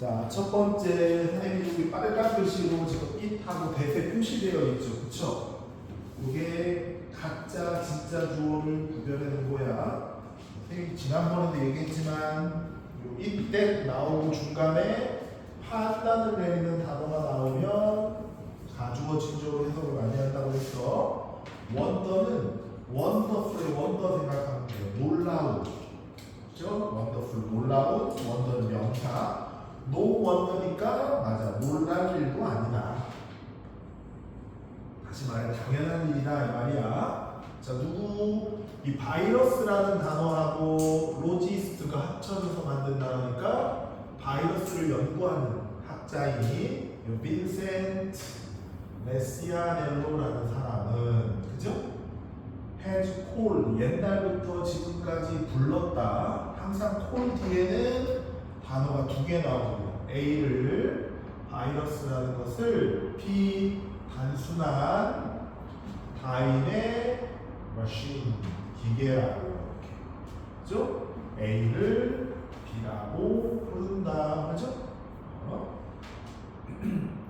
자, 첫 번째 선생님이 여기 빨간 글씨로 지금 it하고 that에 표시되어 있죠. 그쵸? 이게 가짜, 진짜 주어를 구별하는 거야. 선생님이 지난번에도 얘기했지만 요 it, that 나오고 중간에 판단을 내리는 단어가 나오면 가주어, 진주어로 해석을 많이 한다고 했어. 원더는 원더풀의 원더 생각하면 돼요. 놀라운. 그죠? 원더풀, 놀라운. 원더는 명사. 노 원더니까 맞아. 놀랄 일도 아니다. 다시 말해 당연한 일이다 이 말이야. 자, 누구? 이 바이러스라는 단어하고 로지스트가 합쳐져서 만든 단어니까 바이러스를 연구하는 학자인 이 빈센트 메시아넬로라는 사람은 그죠? has called 옛날부터 지금까지 불렀다. 항상 call 뒤에는 단어가 두 개 나오거든요. A를 바이러스라는 것을 B 단순한 다인의 머신 기계라고 이렇게 그죠? A를 B라고 부른다. 그죠?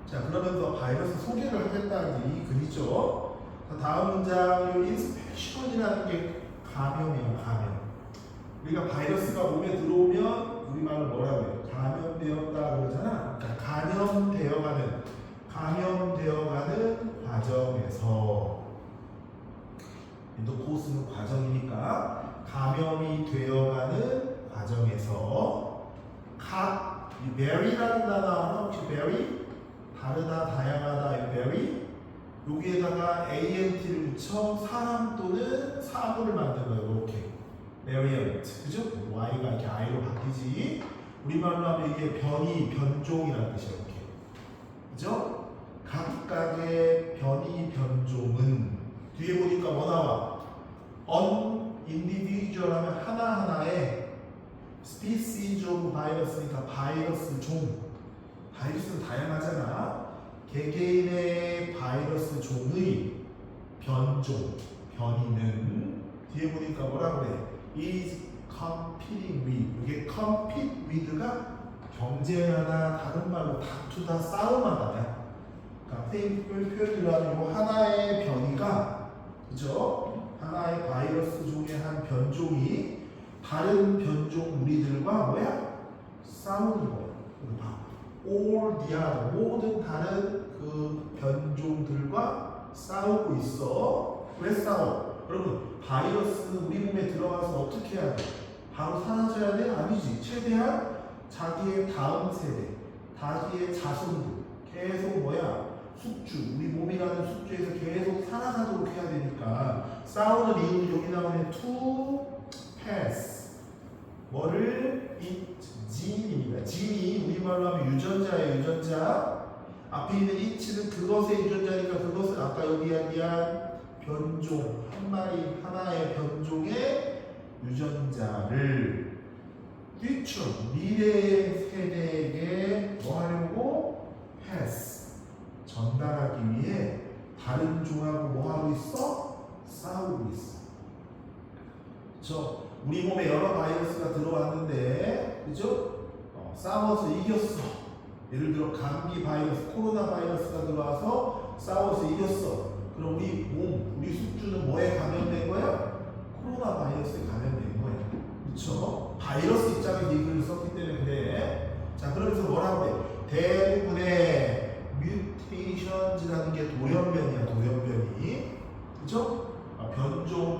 자, 그러면서 바이러스 소개를 하겠다는 이 글이죠. 자, 다음 문장 인스펙션이라는 게 감염이에요. 감염. 우리가 바이러스가 몸에 들어오면 우리말로 뭐라고 해요? 감염되었다 그러잖아. 그러니까 감염되어가는 과정에서 인터코스는 과정이니까 감염이 되어가는 과정에서 이 very라는 단어 하나 혹시 very? 다르다, 다양하다, 이 very? 여기에다가 ant를 붙여 사람 또는 사물을 만든 거예요. 이렇게 variant, 그죠? y가 이렇게 i로 바뀌지. 우리말로 하면 이게 변종이라는 뜻이에요. 이렇게, 그죠? 각각의 변종은 뒤에 보니까 뭐 나와? individual 하면 하나하나의 species of virus니까 바이러스 종. 바이러스는 다양하잖아. 개개인의 바이러스 종의 변이는 뒤에 보니까 뭐라 그래? is competing with. 이게 compete with가 경쟁하다, 다른 말로 다투다, 싸움하다야. 그러니까 표현으로 하면 하나의 변이가, 그죠? 하나의 바이러스 종의 한 변종이 다른 변종 무리들과 뭐야? 싸우는 거야. all the other, 모든 다른 그 변종들과 싸우고 있어. 왜 싸워? 여러분, 바이러스는 우리 몸에 들어가서 어떻게 해야 돼? 바로 사라져야 돼? 아니지. 최대한 자기의 다음 세대, 자기의 자손들 계속 뭐야? 숙주, 우리 몸이라는 숙주에서 계속 살아가도록 해야 되니까 싸우는 이유는 여기 나오는 to pass. 뭐를? gene입니다. gene 우리말로 하면 유전자예요. 유전자. 앞에 있는 it는 그것의 유전자니까 그것은 아까 여기 이야기한 변종, 하나의 변종의 유전자를 future, 미래의 세대에게 뭐 하려고? pass, 전달하기 위해 다른 종하고 뭐 하고 있어? 싸우고 있어. 그렇죠? 우리 몸에 여러 바이러스가 들어왔는데, 그죠? 싸워서 이겼어. 예를 들어 감기 바이러스, 코로나 바이러스가 들어와서 싸워서 이겼어. 그럼 우리 몸, 우리 숙주는 뭐에 감염된 거야? 코로나 바이러스에 감염된 거야. 그렇죠? 바이러스 입장에서 이 글을 썼기 때문에 그래. 자, 그러면서 뭐라고 해? 대부분의 뮤테이션이라는 게 돌연변이야. 돌연변이. 그렇죠?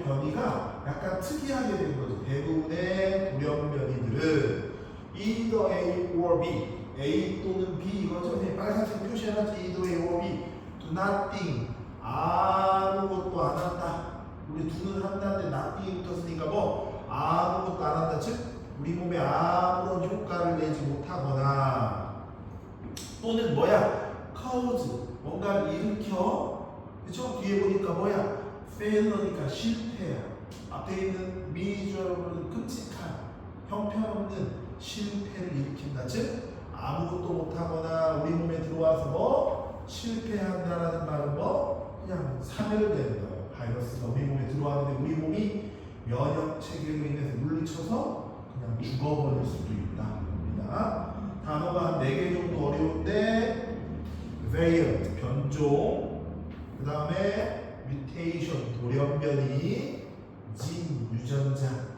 변이가 약간 특이하게 된 거죠. 대부분의 돌연변이들은 either A or B, A 또는 B 이거죠. 빨간색 표시해놨지. either A or B, do nothing, 아무것도 안 한다. 우리 do는 한다는데 nothing이 붙었으니까 뭐 아무것도 안 한다. 즉 우리 몸에 아무런 효과를 내지 못하거나 또는 뭐야? cause, 뭔가를 일으켜. 그쵸? 뒤에 보니까 뭐야? failur니까 실패야. 앞에 있는 miserable은 끔찍한, 형편없는 실패를 일으킨다. 즉 아무것도 못하거나 우리 몸에 들어와서 뭐 실패한다라는 말은 뭐 그냥 사멸되는 거예요. 바이러스가 우리 몸에 들어왔는데 우리 몸이 면역 체계로 인해서 물리쳐서 그냥 죽어버릴 수도 있다. 겁니다. 단어가 한 4개 정도 어려운데 variant 변종, 그 다음에 mutation 돌연변이, gene 유전자,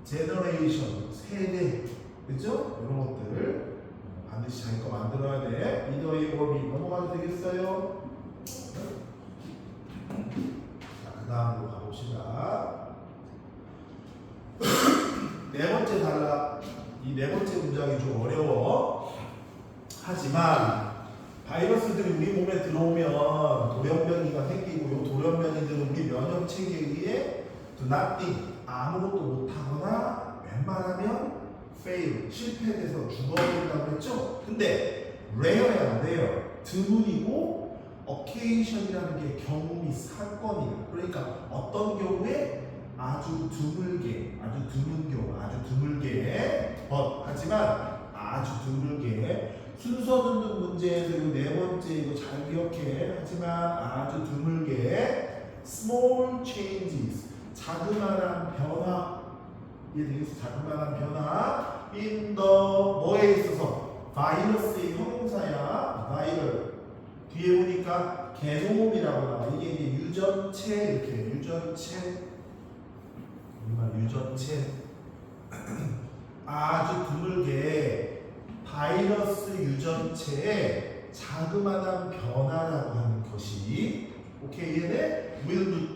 generation 세대, 그죠? 이런 것들 반드시 자기 거 만들어야 돼. 리더의 법이 넘어가도 되겠어요? 자, 그 다음으로 가봅시다. 네 번째 단락. 이 네 번째 문장이 좀 어려워. 하지만 바이러스들이 우리 몸에 들어오면 돌연변이가 생기고, 이 돌연변이들은 우리 면역 체계에 의해 do nothing, 아무것도 못하거나 웬만하면 fail, 실패돼서 죽어버린다고 했죠. 근데 rare야, rare, 드문이고 occasion이라는 게 경우미, 사건이야. 그러니까 어떤 경우에 아주 드물게, 아주 드문 경우, 아주 드물게, 하지만 아주 드물게. 순서 듣는 문제에서 네 번째 이거 잘 기억해. 하지만 아주 드물게 small changes, 자그마한 변화, 이해되겠어? 자그마한 변화 in the 뭐에 있어서 바이러스의 형용사야. 바이럴 뒤에 보니까 게놈이라고 나와. 이게 이제 유전체, 이렇게 유전체, 정말 유전체. 아주 드물게 바이러스 유전체에 자그마한 변화라고 하는 것이, 오케이, 이해돼? will do,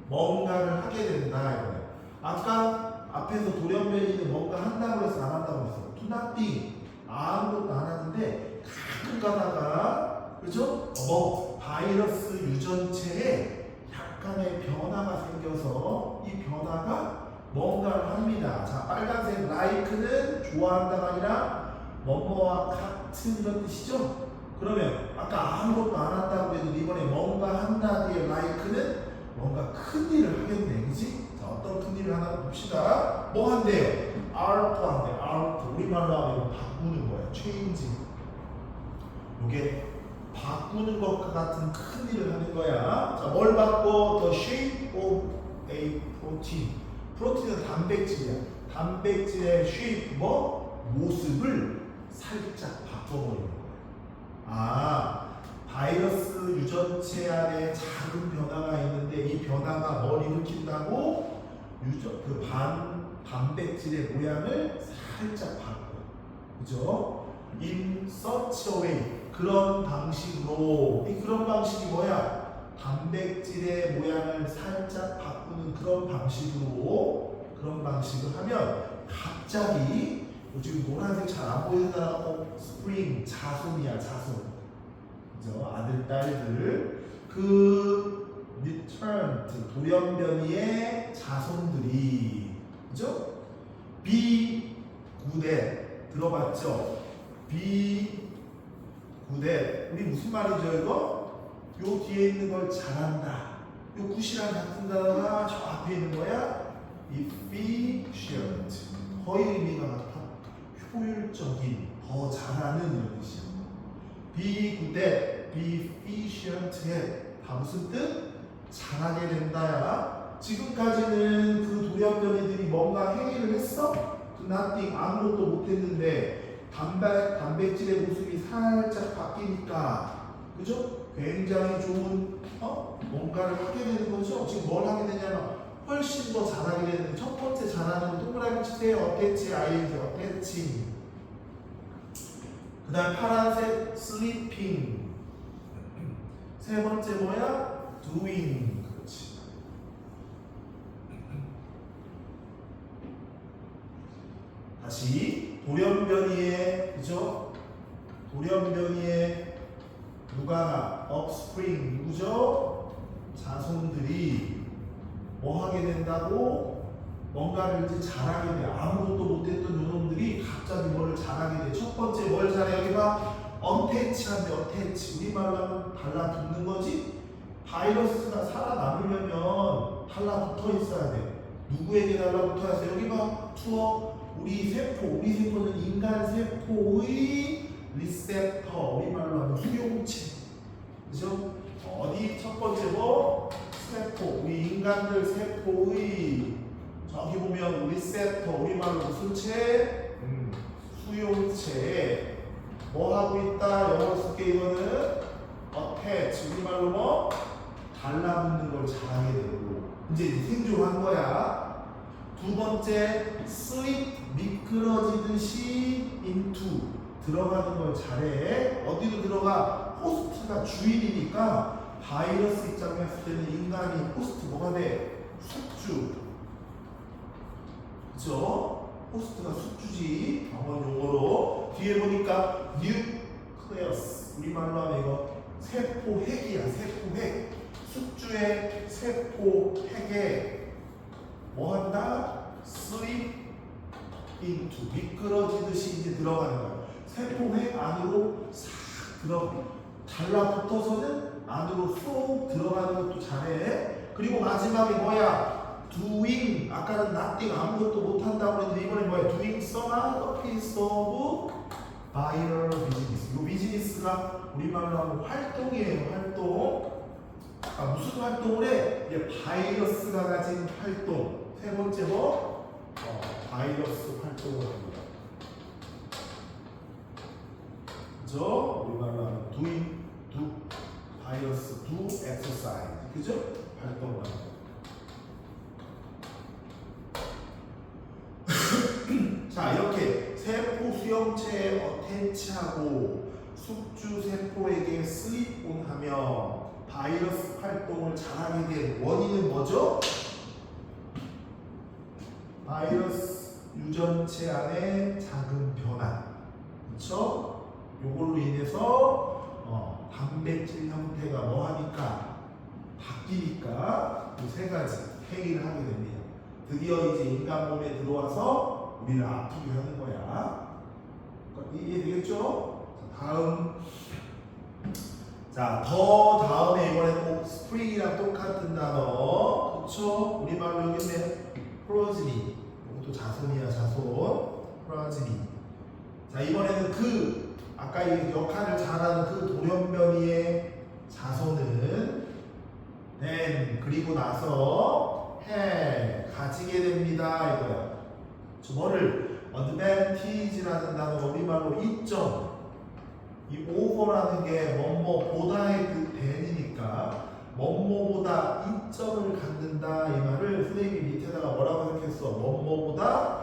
뭔가를 하게 된다 이거야. 아까 앞에서 돌연변이는 뭔가 한다고 해서 안 한다고 했어. do nothing, 아무것도 안 하는데 가끔 가다가, 그죠? 바이러스 유전체에 약간의 변화가 생겨서 이 변화가 뭔가를 합니다. 자, 빨간색 like는 좋아한다가 아니라 뭐뭐와 같은 이런 뜻이죠? 그러면 아까 아무것도 안 한다고 해도 이번에 뭔가 한다 뒤에 like는 뭔가 큰 일을 하겠네, 그지? 자, 어떤 큰 일을 하나 봅시다. 뭐 한대요? art 한대. art, 우리말로 하면 바꾸는 거야. change. 이게 바꾸는 것과 같은 큰 일을 하는 거야. 자, 뭘 바꿔? The shape of a protein. 프로틴은 단백질이야. 단백질의 shape, 모습을 살짝 바꿔버리는 거야. 아, 바이러스 유전체 안에 작은 변화가 있는데 이 변화가 뭘 일으킨다고? 단백질의 모양을 살짝 바꿔. 그죠? In such a way, 그런 방식으로. 그런 방식이 뭐야? 단백질의 모양을 살짝 바꾸는 그런 방식으로, 그런 방식을 하면 갑자기, 지금 노란색 잘 안 보이잖아. 스프링, 자손이야, 자손. 그죠? 아들, 딸들. 그 mutant, 돌연변이의 자손들이, 그죠? be good at, 들어봤죠? be good at. 우리 무슨 말이죠, 이거? 요 뒤에 있는 걸 잘한다. 요 굿이랑 같은 단어가 저 앞에 있는 거야. efficient. 거의 의미가 같아. 효율적인, 더 잘하는 이런 뜻이야. be good at, be efficient at. 다 무슨 뜻? 잘하게 된다야. 지금까지는 그 돌연변이들이 뭔가 행위를 했어? nothing, 아무것도 못했는데 단백질의 모습이 살짝 바뀌니까, 그죠? 굉장히 좋은 뭔가를 하게 되는 거죠. 지금 뭘 하게 되냐면 훨씬 더 잘하게 되는. 첫 번째 잘하는 동그라미 치세요. 어땠지? ing 어땠지? 그 다음 파란색 sleeping. 세 번째 뭐야? doing. 그렇지. 다시 돌연변이의, 그죠? 돌연변이의 누가 offspring, 누구죠? 자손들이 뭐 하게 된다고? 뭔가를 이제 잘하게 돼. 아무것도 못했던 요놈들이 갑자기 뭘 잘하게 돼. 첫 번째 뭘 잘해? 여기 봐. attach한데, attach. 우리말로 하면 달라붙는 거지? 바이러스가 살아남으려면 달라붙어 있어야 돼. 누구에게 달라붙어야 돼? 여기 봐. 투어. 우리 세포는 인간 세포의 리셉터, 우리말로 하면 수용체. 그죠? 어디 첫 번째 뭐? 세포. 우리 인간들 세포의, 저기 보면 리셉터, 우리말로 무슨 체? 수용체에 뭐 하고 있다? 영어로 쓸게 이거는 attach. 우리말로 뭐? 달라붙는 걸 잘하게 되고 이제 생존한 거야. 두 번째, slip 미끄러지듯이 into 들어가는 걸 잘해. 어디로 들어가? 호스트가 주인이니까 바이러스 입장에 했을 때는 인간이 호스트 뭐가 돼? 숙주. 그죠? 호스트가 숙주지. 병원 용어로. 뒤에 보니까 nucleus. 우리말로 하면 이거 세포핵이야. 세포핵. 숙주의 세포핵에 뭐 한다? slip into 미끄러지듯이 이제 들어가는 거야. 세포핵 안으로 싹 달라붙어서는 안으로 쏙 들어가는 것도 잘해. 그리고 마지막에 뭐야? doing. 아까는 nothing 아무것도 못한다고 그랬는데 이번엔 뭐야? doing some other piece of viral business. 이 비즈니스가 우리말로 하면 활동이에요. 활동. 아, 무슨 활동을 해? 이게 바이러스가 가진 활동. 세 번째 뭐? 바이러스 활동을 합니다. 그죠? 우리말로 하면 do 바이러스 do exercise. 그죠? 활동을 합니다. 자, 이렇게 세포 수용체에 어태치하고 숙주 세포에게 슬립온 하며 바이러스 활동을 잘하게 된 원인은 뭐죠? 바이러스 유전체 안에 작은 변화. 그렇죠? 요걸로 인해서 단백질 형태가 뭐 하니까 바뀌니까 이 세 가지 행위를 하게 됩니다. 드디어 이제 인간 몸에 들어와서 우리를 아프게 하는 거야. 이해되겠죠? 다음. 자, 더 다음에 이번에 꼭 스프링이랑 똑같은 단어. 그쵸? 우리말로 여기 있네. 프로지니. 이것도 자손이야, 자손. 프로지니. 자, 이번에는 아까 이 역할을 잘하는 그 돌연변이의 자손은 그리고 나서 가지게 됩니다. 이거야. 뭐를 advantage라는 단어가 우리말로 이점. 이 over라는 게 뭐뭐보다의 그 then이니까 뭐뭐보다 이점을 갖는다 이 말을 선생님이 밑에다가 뭐라고 생각했어? 뭐뭐보다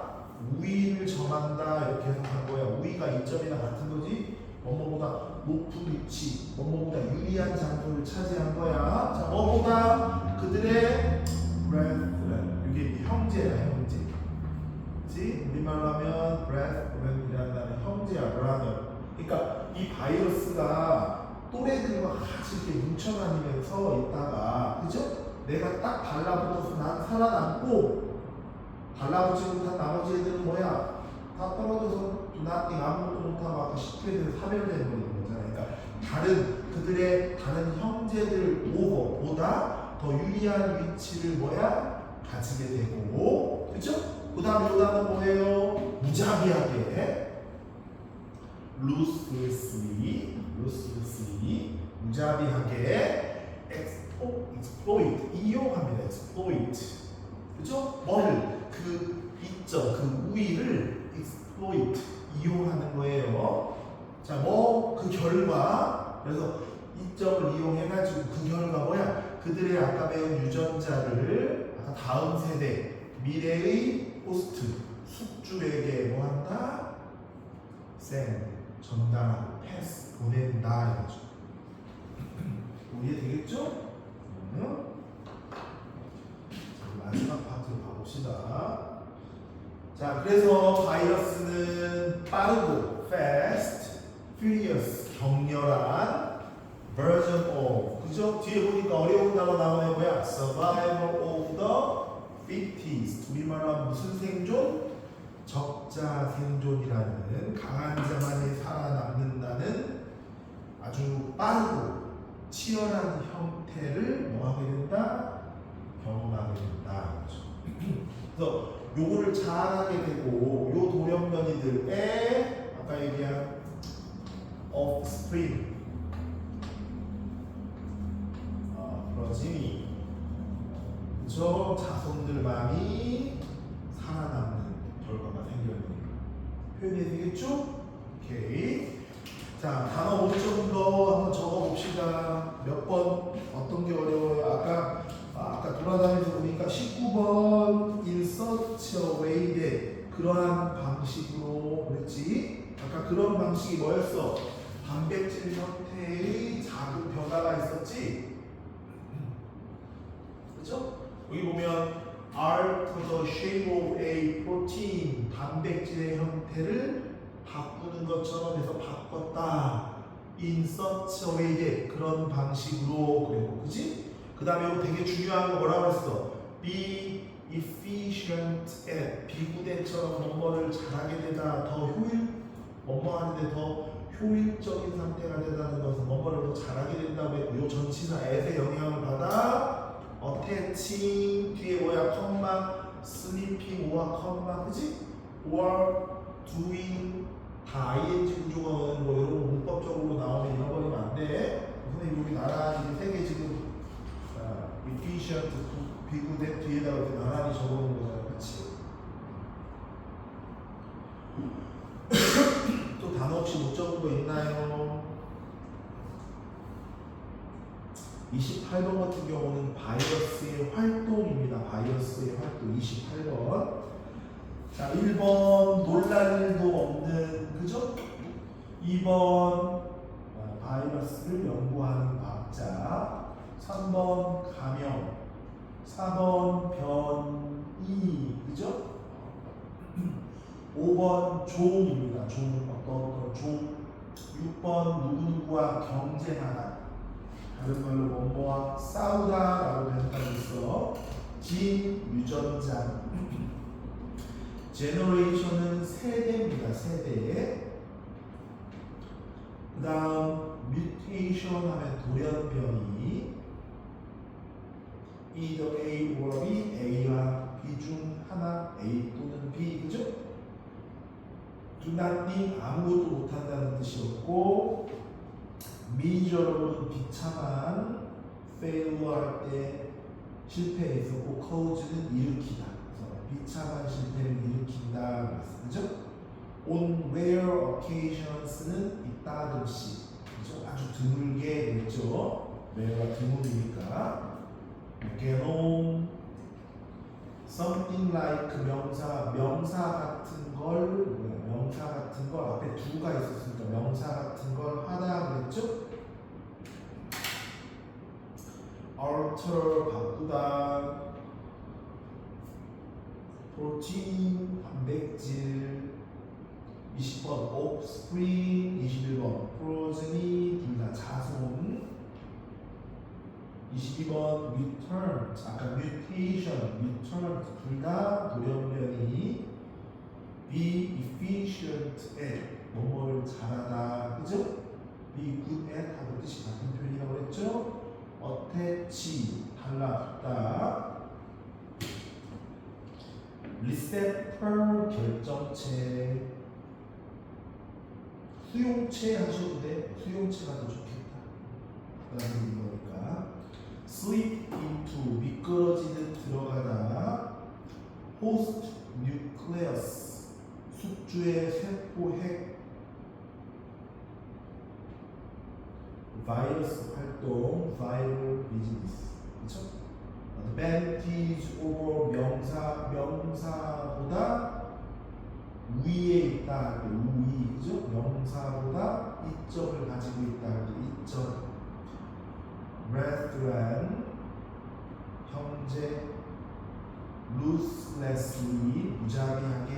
우위를 점한다 이렇게 해석한 거야. 우위가 이점이나 같은 거지. 뭐뭐보다 높은 위치, 뭐뭐보다 유리한 장소를 차지한 거야. 자, 뭐보다 그들의 brethren. 이게 형제야, 형제. 그렇지? 우리말로 하면 brethren 이라는 형제야, brother. 그러니까 이 바이러스가 또래들과 같이 이렇게 뭉쳐다니면서 있다가, 그죠? 내가 딱 달라붙어서 난 살아남고 달라붙지 못한 나머지 애들은 뭐야? 다 떨어져서 nothing 아무것도 못하고 아까 10회들 사멸되는 거잖아. 그러니까 그들의 다른 형제들 오버보다 더 유리한 위치를 뭐야? 가지게 되고, 그죠? 그 다음에 요단은 뭐예요? 무자비하게 ruthlessly 무자비하게 exploit 이용합니다. exploit. 그죠? 뭐를? 그 이점, 그 우위를 exploit 이용하는 거예요. 자, 뭐 그 결과, 그래서 이점을 이용해가지고 그 결과 뭐야? 그들의 아까 배운 유전자를 아까 다음 세대 미래의 호스트 숙주에게 뭐 한다? 전달하고 패스 보낸다 이거죠. 이해되겠죠? 마지막 파트로 가봅시다. 자, 그래서 바이러스는 빠르고 fast, furious, 격렬한 version of. 그죠? 뒤에 보니까 어려운 단어 나오네. 뭐야? survival of the fittest. 우리말로 하면 무슨 생존? 적자 생존이라는 강한 자만이 살아남는다는 아주 빠르고 치열한 형태를 뭐하게 된다? 경험하게 된다. 그래서 요거를 잘하게 되고 요 돌연변이들의 아까 얘기한 offspring 프로지니 저 자손들만이 살아남는 결과가 생겨요. 표현이 이해는 되겠죠? 오케이. 자, 단어 5.더 한번 적어봅시다. 몇 번? 어떤 게 어려워요? 아까 돌아다니면서 보니까 19번 in such a way that 그러한 방식으로 그랬지? 아까 그런 방식이 뭐였어? 단백질 형태의 작은 변화가 있었지? 그죠? 여기 보면 alter the shape of a protein 단백질의 형태를 바꾸는 것처럼 해서 바꿨다. in such a way that 그런 방식으로 그랬고, 그지? 그 다음에 이거 되게 중요한 거 뭐라고 했어? be efficient at 비구대처럼 뭐뭐를 잘하게 되다. 더 뭐뭐 하는데 더 효율적인 상태가 되다는 것은 뭐뭐를 더 잘하게 된다고 했고, 요 전치사 at의 영향을 받아 attaching 뒤에 뭐야? 컴마 sleeping or 컴마 그지? or doing 다 ing 구조가 오는 뭐 이런 거 문법적으로 나오면 잃어버리면 안 돼. 선생님 여기 나란히 세 개 지금 efficient 비구대 뒤에다가 이렇게 나란히 적어놓은 거잖아, 그렇지? 또 단어 혹시 못 적은 거 있나요? 28번 같은 경우는 바이러스의 활동입니다. 바이러스의 활동 28번. 자, 1번 놀랄 일도 없는, 그죠? 2번 바이러스를 연구하는 과학자. 3번 감염. 4번 변이, 그죠? 5번 종입니다. 어떤 종. 6번 누구누구와 경쟁하다. 다른 말로 뭐뭐와 싸우다 라고 변형하고 있어. 진유전자. 제너레이션은 세대입니다. 세대. 그 다음 뮤테이션 하면 돌연변이. either A or B, A와 B 중 하나, A 또는 B, 그죠? do nothing, 아무것도 못한다는 뜻이었고, miserable은 비참한, failure 할 때 실패했었고, cause는 일으키다. 그래서 비참한 실패를 일으킨다. 그죠? on rare occasions는 이따금씩, 그죠? 아주 드물게 됐죠. rare가 드물으니까. genome, something like 명사 같은 걸 명사 같은 거 앞에 두가 있었으니까 명사 같은 걸 하다 그랬죠? alter 바꾸다, protein 단백질, 20번 offspring, 21번 progeny 둘 다 자손, 22번 return 아까 mutation, return 둘 다 돌연변이, be efficient at 뭐뭐를 잘하다, 그죠? be good at 하고 뜻이 같은 표현이라고 했죠? attach 달라붙다, receptor 결정체, 수용체 하셔도 돼. 수용체가 더 좋겠다 라는 이거니까. slip into 미끄러지듯 들어가다, host nucleus 숙주의 세포 핵, 바이러스 활동 viral business, 그렇죠? advantage over 명사보다 위에 있다 할 때 우위, 그죠? 명사보다 이점을 가지고 있다 할 때 이점. brethren 형제, ruthlessly 무자비하게,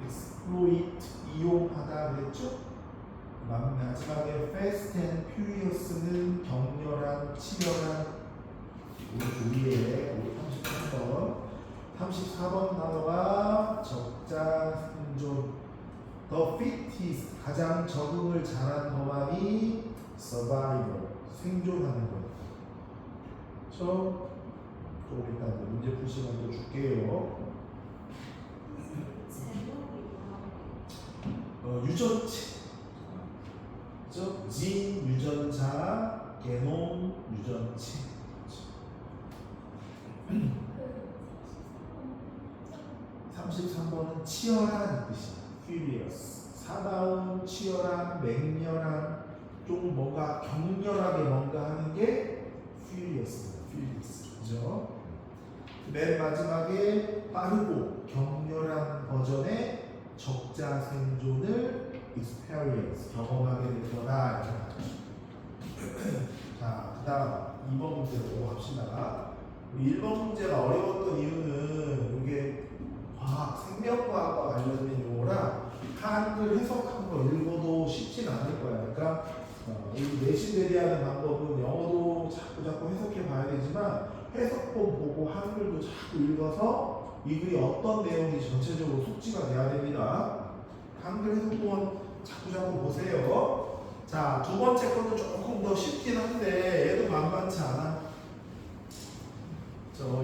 exploit 이용하다 그랬죠? 마지막에 fast and furious는 격렬한, 치열한. 우리의 33번 단어가 적자 생존. The fittest 가장 적응을 잘한 동안이 survival 생존하는 거. 그렇죠? 조금 이따 문제 풀 시간도 줄게요. 유전체, 그죠? 진 유전자, 게놈 유전체. 33번은 치열한 뜻이야. furious. 사나운, 치열한, 맹렬한, 좀 뭔가 격렬하게 뭔가 하는 게 furious. 그죠? 맨 마지막에 빠르고 격렬한 버전의 적자 생존을 experience, 경험하게 될 거다. 이렇게 나와요. 자, 그 다음 2번 문제로 갑시다. 우리 1번 문제가 어려웠던 이유는 이게 과학, 생명과학과 관련된 용어라 한글 해석한 거 읽어도 쉽진 않을 거야. 그러니까 이 내신 대리하는 방법은 영어도 자꾸 해석해 봐야 되지만 해석본 보고 한글도 자꾸 읽어서 이 글이 어떤 내용인지 전체적으로 숙지가 돼야 됩니다. 한글 해석본 자꾸 보세요. 자, 두 번째 거는 조금 더 쉽긴 한데 얘도 만만치 않아.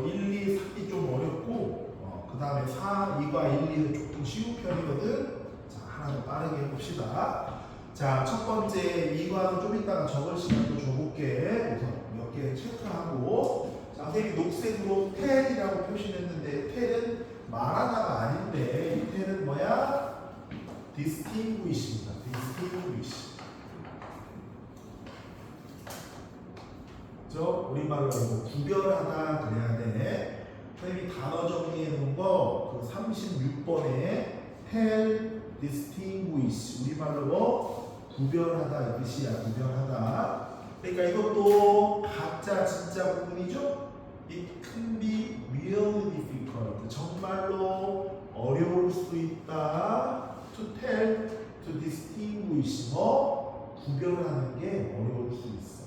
1, 2, 3이 좀 어렵고 그 다음에 4, 2과 1, 2는 조금 쉬운 편이거든. 자, 하나는 빠르게 해봅시다. 자, 첫 번째 2과는 좀 이따가 적을 시간도 줘볼게. 우선 몇 개 체크하고. 자, 선생님이 녹색으로 텔이라고 표시했는데 텔은 말하다가 아닌데 이 텔은 뭐야? distinguish입니다. distinguish. 우리말로 이거 구별하다 그래야 돼. 선생님이 단어 정리해 놓은 거 그 36번에 tell, distinguish 우리말로 구별하다 이 뜻이야. 구별하다. 그러니까 이것도 가짜 진짜 부분이죠. It can be really difficult. 정말로 어려울 수 있다. To tell, to distinguish 구별하는 게 어려울 수 있어.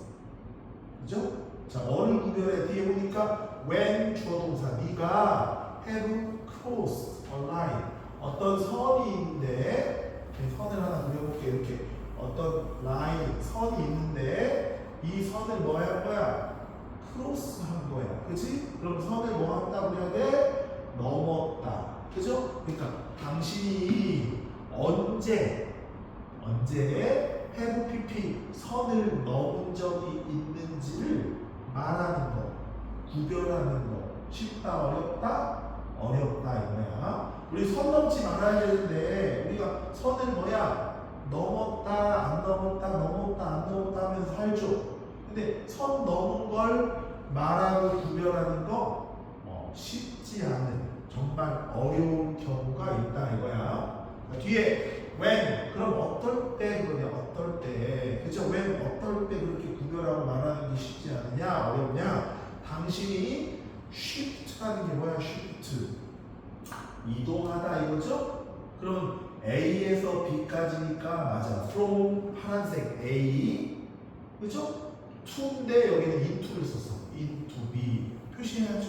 그죠? 자, 뭐를 구별해? 뒤에 보니까 when 주어 동사 네가 have crossed a line 어떤 선이 있는데 선을 하나 그려볼게. 이렇게 어떤 라인 선이 있는데 이 선을 뭐 할 거야? 크로스 한 거야. 그치? 그럼 선을 뭐 한다고 해야 돼? 넘었다. 그죠? 그러니까 당신이 언제 have pp 선을 넘은 적이 있는지를 말하는 거, 구별하는 거. 쉽다, 어렵다? 어렵다 이거야. 우리 선 넘지 말아야 되는데 우리가 선을 넘었다, 안 넘었다, 넘었다, 안 넘었다 하면서 살죠. 근데 선 넘은 걸 말하고 구별하는 거 쉽지 않은 정말 어려운 경우가 있다 이거야. 뒤에 when 그럼 어떨 때 그러냐? 어떨 때 그죠? when 어떨 때 그렇게 구별하고 말하는 게 쉽지 않느냐? 어렵냐? 당신이 shift하는 게 뭐야? shift 이동하다 이거죠? 그럼 A에서 B까지니까 맞아. from 파란색 A 그죠? to인데 여기는 into를 썼어. into B 표시해야죠.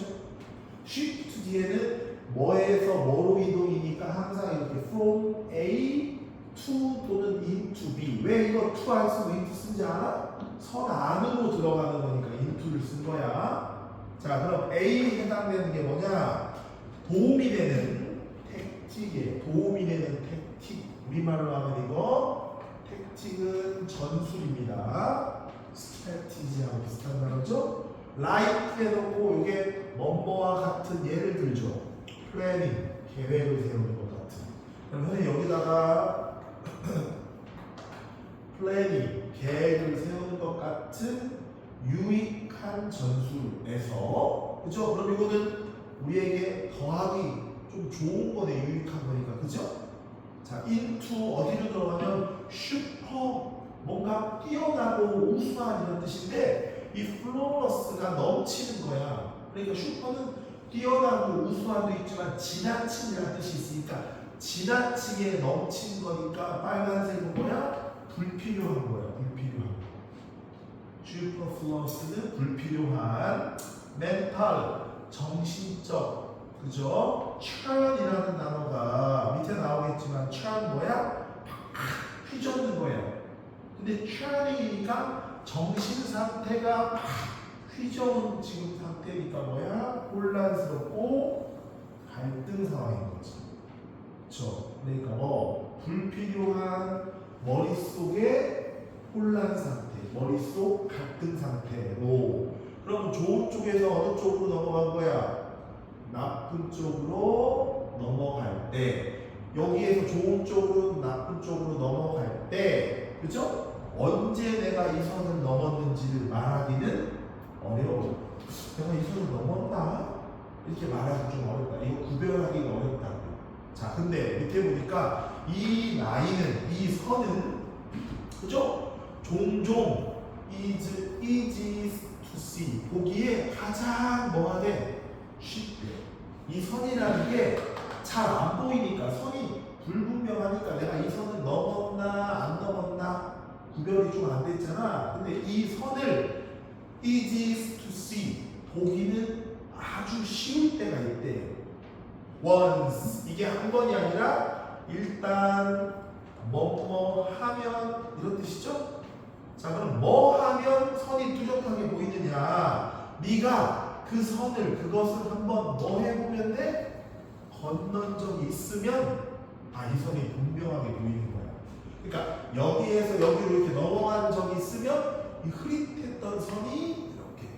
shift 뒤에는 뭐에서 뭐로 이동이니까 항상 이렇게 from A to 또는 into B. 왜 이거 to 안 쓰고 into 쓴지 알아? 선 안으로 들어가는 거니까 into를 쓴 거야. 자, 그럼 A에 해당되는 게 뭐냐? 도움이 되는 택틱이에요. 도움이 되는 택틱. 우리말로 하면 이거 택틱은 전술입니다. 스트래티지하고 비슷한 단어죠? like 해놓고 이게 뭐뭐와 같은 예를 들죠. 플래닝, 계획을 세우는 것 같은. 그럼 선생님 여기다가 플래닝, 계획을 세우는 것 같은 유익한 전술에서 그죠? 그럼 이거는 우리에게 더하기 좀 좋은 거네. 유익한 거니까 그죠? 자, into 어디로 들어가면 슈퍼 뭔가 뛰어나고 우수한 이런 뜻인데 이 플로러스가 넘치는 거야. 그러니까 슈퍼는 뛰어나고 우수한도 있지만 지나친이라는 뜻이 있으니까 지나치게 넘친 거니까 빨간색은 뭐야? 불필요한 거야. 불필요한 거. 슈퍼플러스는 불필요한 멘탈 정신적 그죠? churn이라는 단어가 밑에 나오겠지만 churn 뭐야? 휘젓는 거야. 근데 churn이니까 정신 상태가 휘저은 지금 상태니까 뭐야? 혼란스럽고 갈등 상황인 거지. 그렇죠? 그러니까 불필요한 머릿속의 혼란 상태, 머릿속 갈등 상태로. 그럼 좋은 쪽에서 어느 쪽으로 넘어간 거야? 나쁜 쪽으로 넘어갈 때 여기에서 좋은 쪽으로 나쁜 쪽으로 넘어갈 때, 그죠? 언제 내가 이 선을 넘었는지를 말하기는 어려워. 내가 이 선을 넘었나? 이렇게 말하기 좀 어렵다. 이거 구별하기가 어렵다고. 자, 근데 밑에 보니까 이 라인은, 이 선은, 그죠? 종종 is easy to see. 보기에 가장 뭐하게 쉽대. 이 선이라는 게 잘 안 보이니까, 선이 불분명하니까 내가 이 선을 넘었나 안 넘었나 구별이 좀 안 됐잖아. 근데 이 선을 easy to see, 보기는 아주 쉬울 때가 있대요. once, 이게 한 번이 아니라 일단 뭐뭐 하면 이런 뜻이죠? 자, 그럼 뭐 하면 선이 뚜렷하게 보이느냐? 네가 그 선을, 그것을 한번 뭐 해보면 돼? 건넌 적이 있으면 이 선이 분명하게 보이는 거야. 그러니까 여기에서 여기로 이렇게 넘어간 적이 있으면 이 흐릿했던 선이 이렇게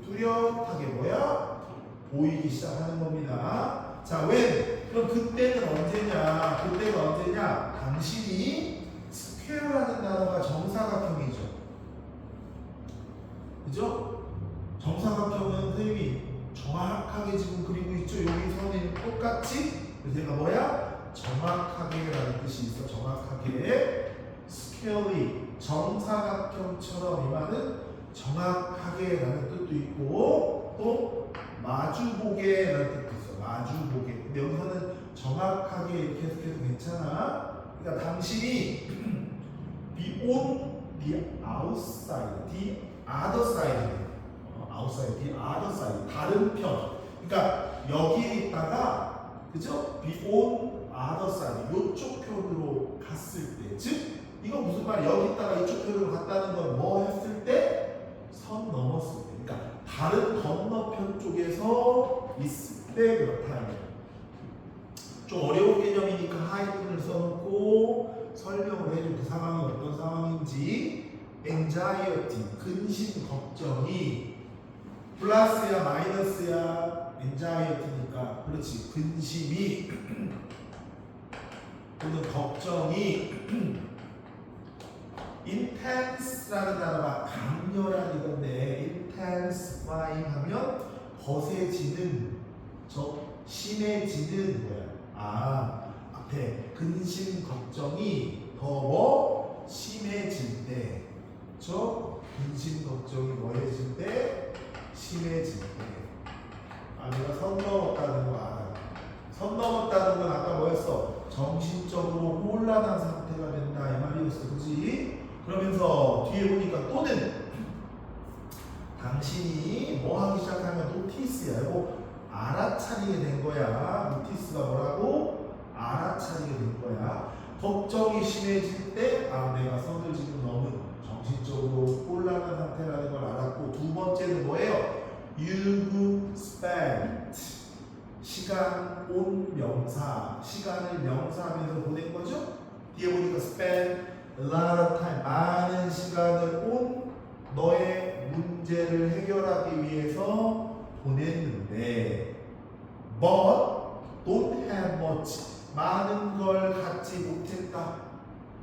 뚜렷하게 뭐야? 보이기 시작하는 겁니다. 자, 왜? 그럼 그때는 언제냐? 그때가 언제냐? 당신이 스퀘어라는 단어가 정사각형이죠. 그죠? 정사각형은 선생님이 정확하게 지금 그리고 있죠. 여기 선이 똑같이. 그래서 얘가 뭐야? 정확하게라는 뜻이 있어. 정확하게. 스퀘어리, 정사각형처럼 이 말은 정확하게라는 뜻도 있고, 또 마주보게라는 뜻도 있어. 마주보게. 근데 여기서는 정확하게 이렇게 해석해도 괜찮아. 그러니까 당신이 be on the outside, the other side, outside, the other side, 다른 편. 그러니까 여기에 있다가, 그죠? be on other side, 이쪽 편으로 갔을 때, 즉 이거 무슨 말이야? 여기 있다가 이쪽 편으로 갔다는 건 뭐 했을 때? 선 넘었을 때. 그러니까 다른 건너편 쪽에서 있을 때 그렇다. 좀 어려운 개념이니까 하이픈을 써놓고 설명을 해줘. 그 상황이 어떤 상황인지. anxiety, 근심, 걱정이 플러스야 마이너스야? anxiety니까 그렇지. 근심이 또는 걱정이 intense라는 단어가 강렬한 이건데, intensifying 하면 거세지는, 심해지는 거야. 앞에 근심 걱정이 더 뭐 심해질 때, 근심 걱정이 뭐해질 때? 심해질 때. 내가 선 넘었다는 거 알아. 선 넘었다는 건 아까 뭐였어? 정신적으로 혼란한 상태가 된다 이 말이었어. 그지? 그러면서 뒤에 보니까 또는 당신이 뭐 하기 시작하면 노티스야. 이거 알아차리게 된 거야. 노티스가 뭐라고? 알아차리게 된 거야. 걱정이 심해질 때 내가 선을 지금 넘은, 정신적으로 혼란한 상태라는 걸 알았고, 두 번째는 뭐예요? You spent, 시간 온 명사, 시간을 명사하면서 보낸 거죠? 뒤에 보니까 spend a lot of time, 많은 시간을 온 너의 문제를 해결하기 위해서 보냈는데, but don't have much, 많은 걸 갖지 못했다.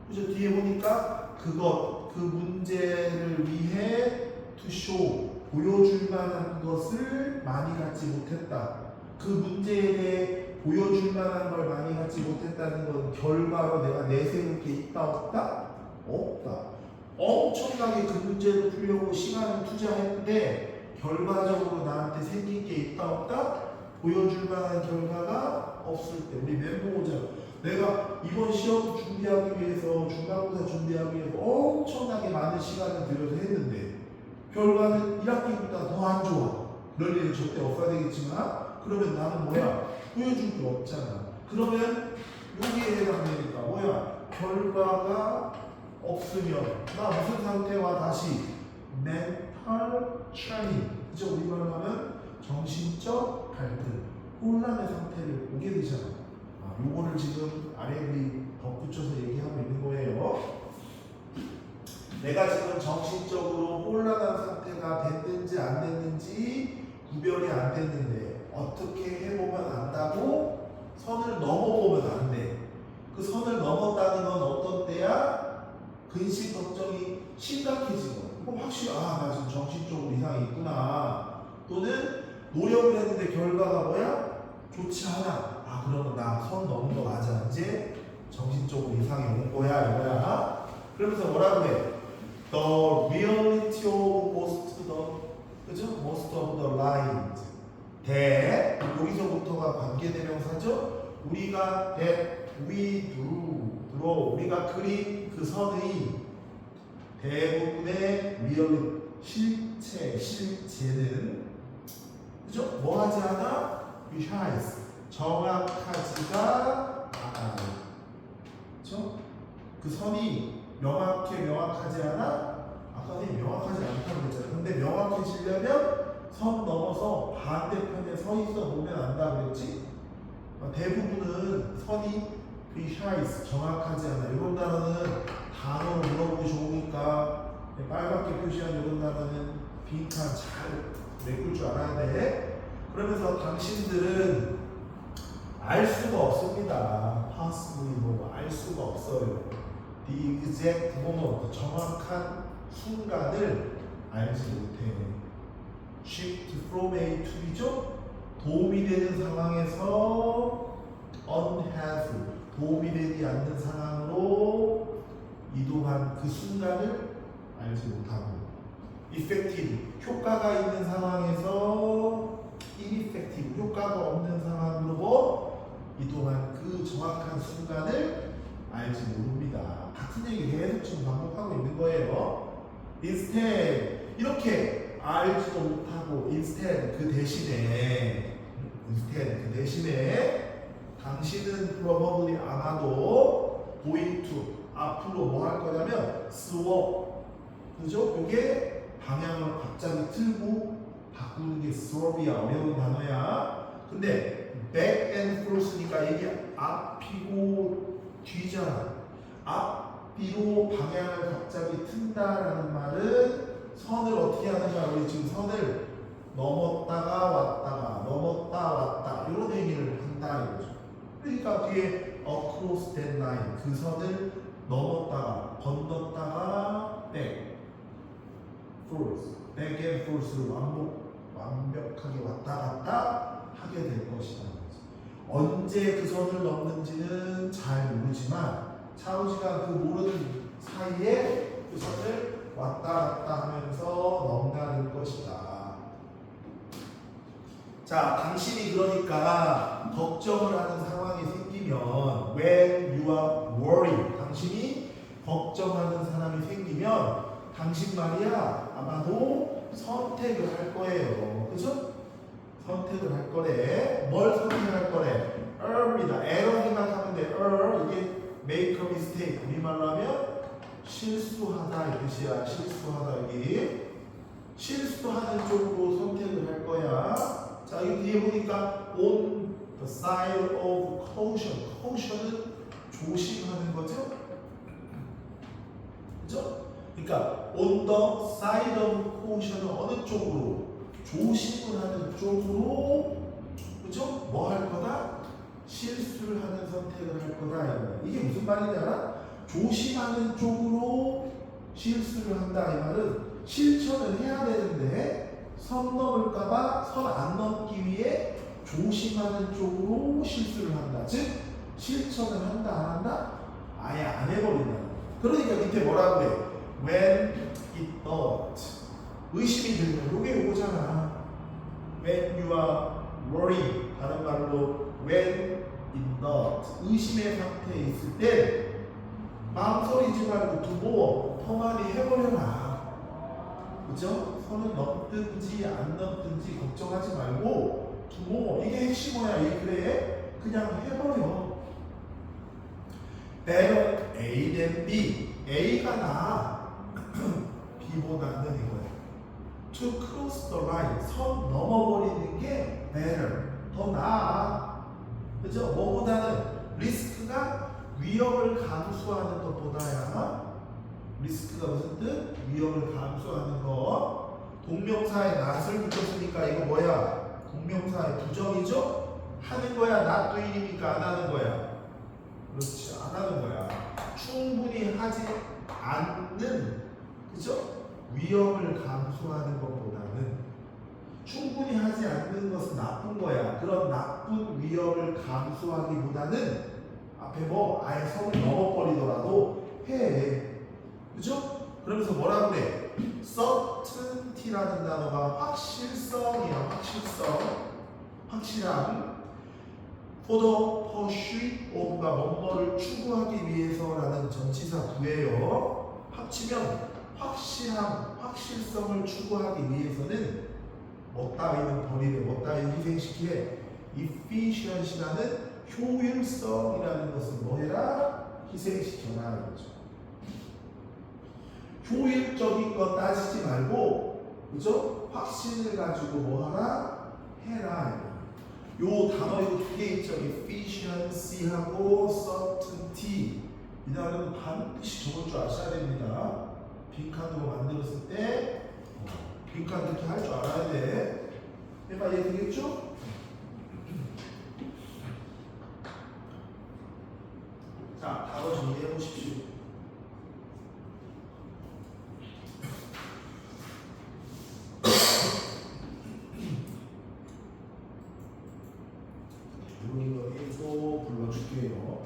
그죠? 뒤에 보니까 그 문제를 위해 to show, 보여줄 만한 것을 많이 갖지 못했다. 그 문제에 대해 보여줄 만한 걸 많이 갖지 못했다는 건 결과로 내가 내세울 게 있다 없다? 없다. 엄청나게 그 문제를 풀려고 시간을 투자했는데 결과적으로 나한테 생긴 게 있다 없다? 보여줄 만한 결과가 없을 때. 우리 멤버 보자. 내가 이번 시험 준비하기 위해서, 중간고사 준비하기 위해서 엄청나게 많은 시간을 들여서 했는데 결과는 1학기보다 더 안 좋아. 그럴 일은 절대 없어야 되겠지만, 그러면 나는 뭐야? 보여줄 게 없잖아. 그러면 여기에 해당되니까 뭐야? 결과가 없으면 나 무슨 상태와 다시 mental training, 그죠? 우리말로 하면 정신적 갈등, 혼란의 상태를 오게 되잖아. 요거를 지금 아래 우리 덧붙여서 얘기하고 있는 거예요. 내가 지금 정신적으로 혼란한 상태가 됐는지 안 됐는지 구별이 안 됐는데 어떻게 해보면 안다고? 선을 넘어보면 안 돼. 그 선을 넘었다는 건 어떤 때야? 근심 걱정이 심각해지는 거야. 그럼 확실히 나 지금 정신적으로 이상이 있구나. 또는 노력을 했는데 결과가 뭐야? 좋지 않아. 그러면 나 선 넘은 거 맞아. 이제 정신적으로 이상이 온 거야 이거야. 그러면서 뭐라 그래? The reality of most of the lines. 여기서부터가 관계대명사죠. 우리가 we drew 우리가 그린 그 선의 대부분의 실제는 그죠? 뭐 하지 않아? precise 정확하지가 않아요. 그죠? 그 선이 명확하지 않아? 아까 명확하지 않다고 그랬잖아요. 근데 명확해지려면 선 넘어서 반대편에 서 있어 보면 안다 그랬지? 대부분은 선이 precise 정확하지 않아. 이런 단어는 단어로 물어보기 좋으니까 빨갛게 표시한 이런 단어는 빈칸 잘 메꿀 줄 알아야 돼. 그러면서 당신들은 알 수가 없습니다. possibly 알 수가 없어요. The exact moment 정확한 순간을 알지 못해. shift from A to B죠? 도움이 되는 상황에서 unhelpful 도움이 되지 않는 상황으로 이동한 그 순간을 알지 못하고 effective 효과가 있는 상황에서 ineffective 효과가 없는 상황으로 이동한 그 정확한 순간을 알지 모릅니다. 같은 얘기 계속 지금 반복하고 있는 거예요. instead 이렇게 알지도 못하고 instead 그 대신에 당신은 probably 아마도 going to 앞으로 뭐 할 거냐면 swap 그죠? 이게 방향을 갑자기 틀고 바꾸는 게 swap이야. 어려운 단어야. 근데 back and forth니까 이게 앞이고 뒤잖아. 앞뒤로 방향을 갑자기 튼다라는 말은 선을 어떻게 하는가? 우리 지금 선을 넘었다가 왔다가 넘었다 왔다 이런 얘기를 한다 이거죠. 그러니까 뒤에 across that line 그 선을 넘었다가 건넜다가 back and forth로 완벽하게 왔다 갔다 하게 될 것이다. 언제 그 선을 넘는지는 잘 모르지만 차우지가 그 모르는 사이에 그 선을 왔다 갔다 하면서 넘나들 것이다. 자, 당신이 그러니까 걱정을 하는 상황이 생기면 when you are worried 당신이 걱정하는 사람이 생기면 당신 말이야 아마도 선택을 할 거예요. 그죠? 선택을 할 거래. 뭘 선택할 거래? error입니다. error 생각하면 돼. error 이게 make a mistake 우리말로 하면 실수하다 이 뜻이야. 실수하다 여기 실수하는 쪽으로 선택을 할 거야. 자 여기 뒤에 보니까 on the side of caution caution은 조심하는 거죠. 그죠? 그러니까 on the side of caution은 어느 쪽으로? 조심을 하는 쪽으로 그죠? 뭐 할 거다? 실수를 하는 선택을 할 거다 이거야. 이게 무슨 말이냐? 조심하는 쪽으로 실수를 한다 이 말은 실천을 해야 되는데 선 넘을까봐 선 안 넘기 위해 조심하는 쪽으로 실수를 한다. 즉 실천을 한다 안 한다? 아예 안 해버린다. 그러니까 밑에 뭐라 그래? When it thought 의심이 들면 요게 요거잖아. When you are worried 다른 말로 when in doubt 의심의 상태에 있을 때 망설이지 말고 두고 더 많이 해버려라. 그죠? 선을 넘든지 안 넘든지 걱정하지 말고 두고 이게 핵심 뭐야? 이 글에 그냥 해버려. Better A than B A가 나아 B보다는 이거야. To cross the line 선 넘어버리는 게 better 더 나아. 그죠? 뭐보다는 리스크가 위험을 감수하는 것보다야. 리스크가 무슨 뜻? 위험을 감수하는 것. 동명사에 not을 붙였으니까 이거 뭐야? 동명사의 부정이죠? 하는 거야? not doing이니까 안 하는 거야? 그렇지, 안 하는 거야. 충분히 하지 않는, 그죠? 위험을 감수하는 것보다는 충분히 하지 않는 것은 나쁜 거야. 그런 나쁜 위험을 감수하기보다는 앞에 뭐 아예 선을 넘어버리더라도 해. 그죠? 그러면서 뭐라 그래? certainty라는 단어가 확실성이야. 확실성. 확실함. for the pursuit of가 뭐뭐를 추구하기 위해서라는 전치사 구예요. 합치면 확실함, 확실성을 추구하기 위해서는 뭐 따위는 버리되 뭐 따위는 희생시키되 efficiency라는 효율성이라는 것을 뭐 해라? 희생시켜라 이거죠. 효율적인 거 따지지 말고, 그죠? 확신을 가지고 뭐 하라? 해라. 요 단어 이거 두 개 있죠. efficiency하고 certainty. 이 단어는 반드시 적을 줄 아셔야 됩니다. 빈칸으로 만들었을 때 빈칸 이렇게 할 줄 알아야 돼. 해봐, 이해 되겠죠? 자, 단어 정리해 보십시오. 이거 불러줄게요.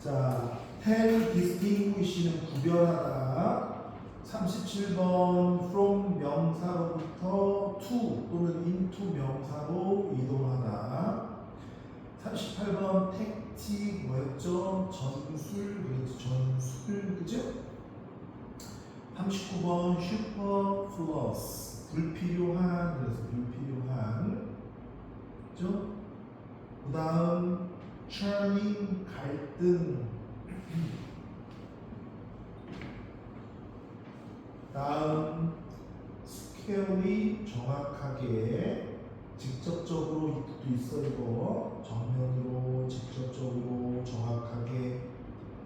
자, tell, distinguish는 구별하다. 37번 from 명사로부터 to 또는 into 명사로 이동하다. 38번 택틱 뭐였죠? 전술, 그렇지, 전술, 그죠? 39번 superfluous 불필요한, 그래서 불필요한, 그죠? 그 다음 churning 갈등. 다음 scary 정확하게 직접적으로 이것도 있어. 이거 정면으로 직접적으로 정확하게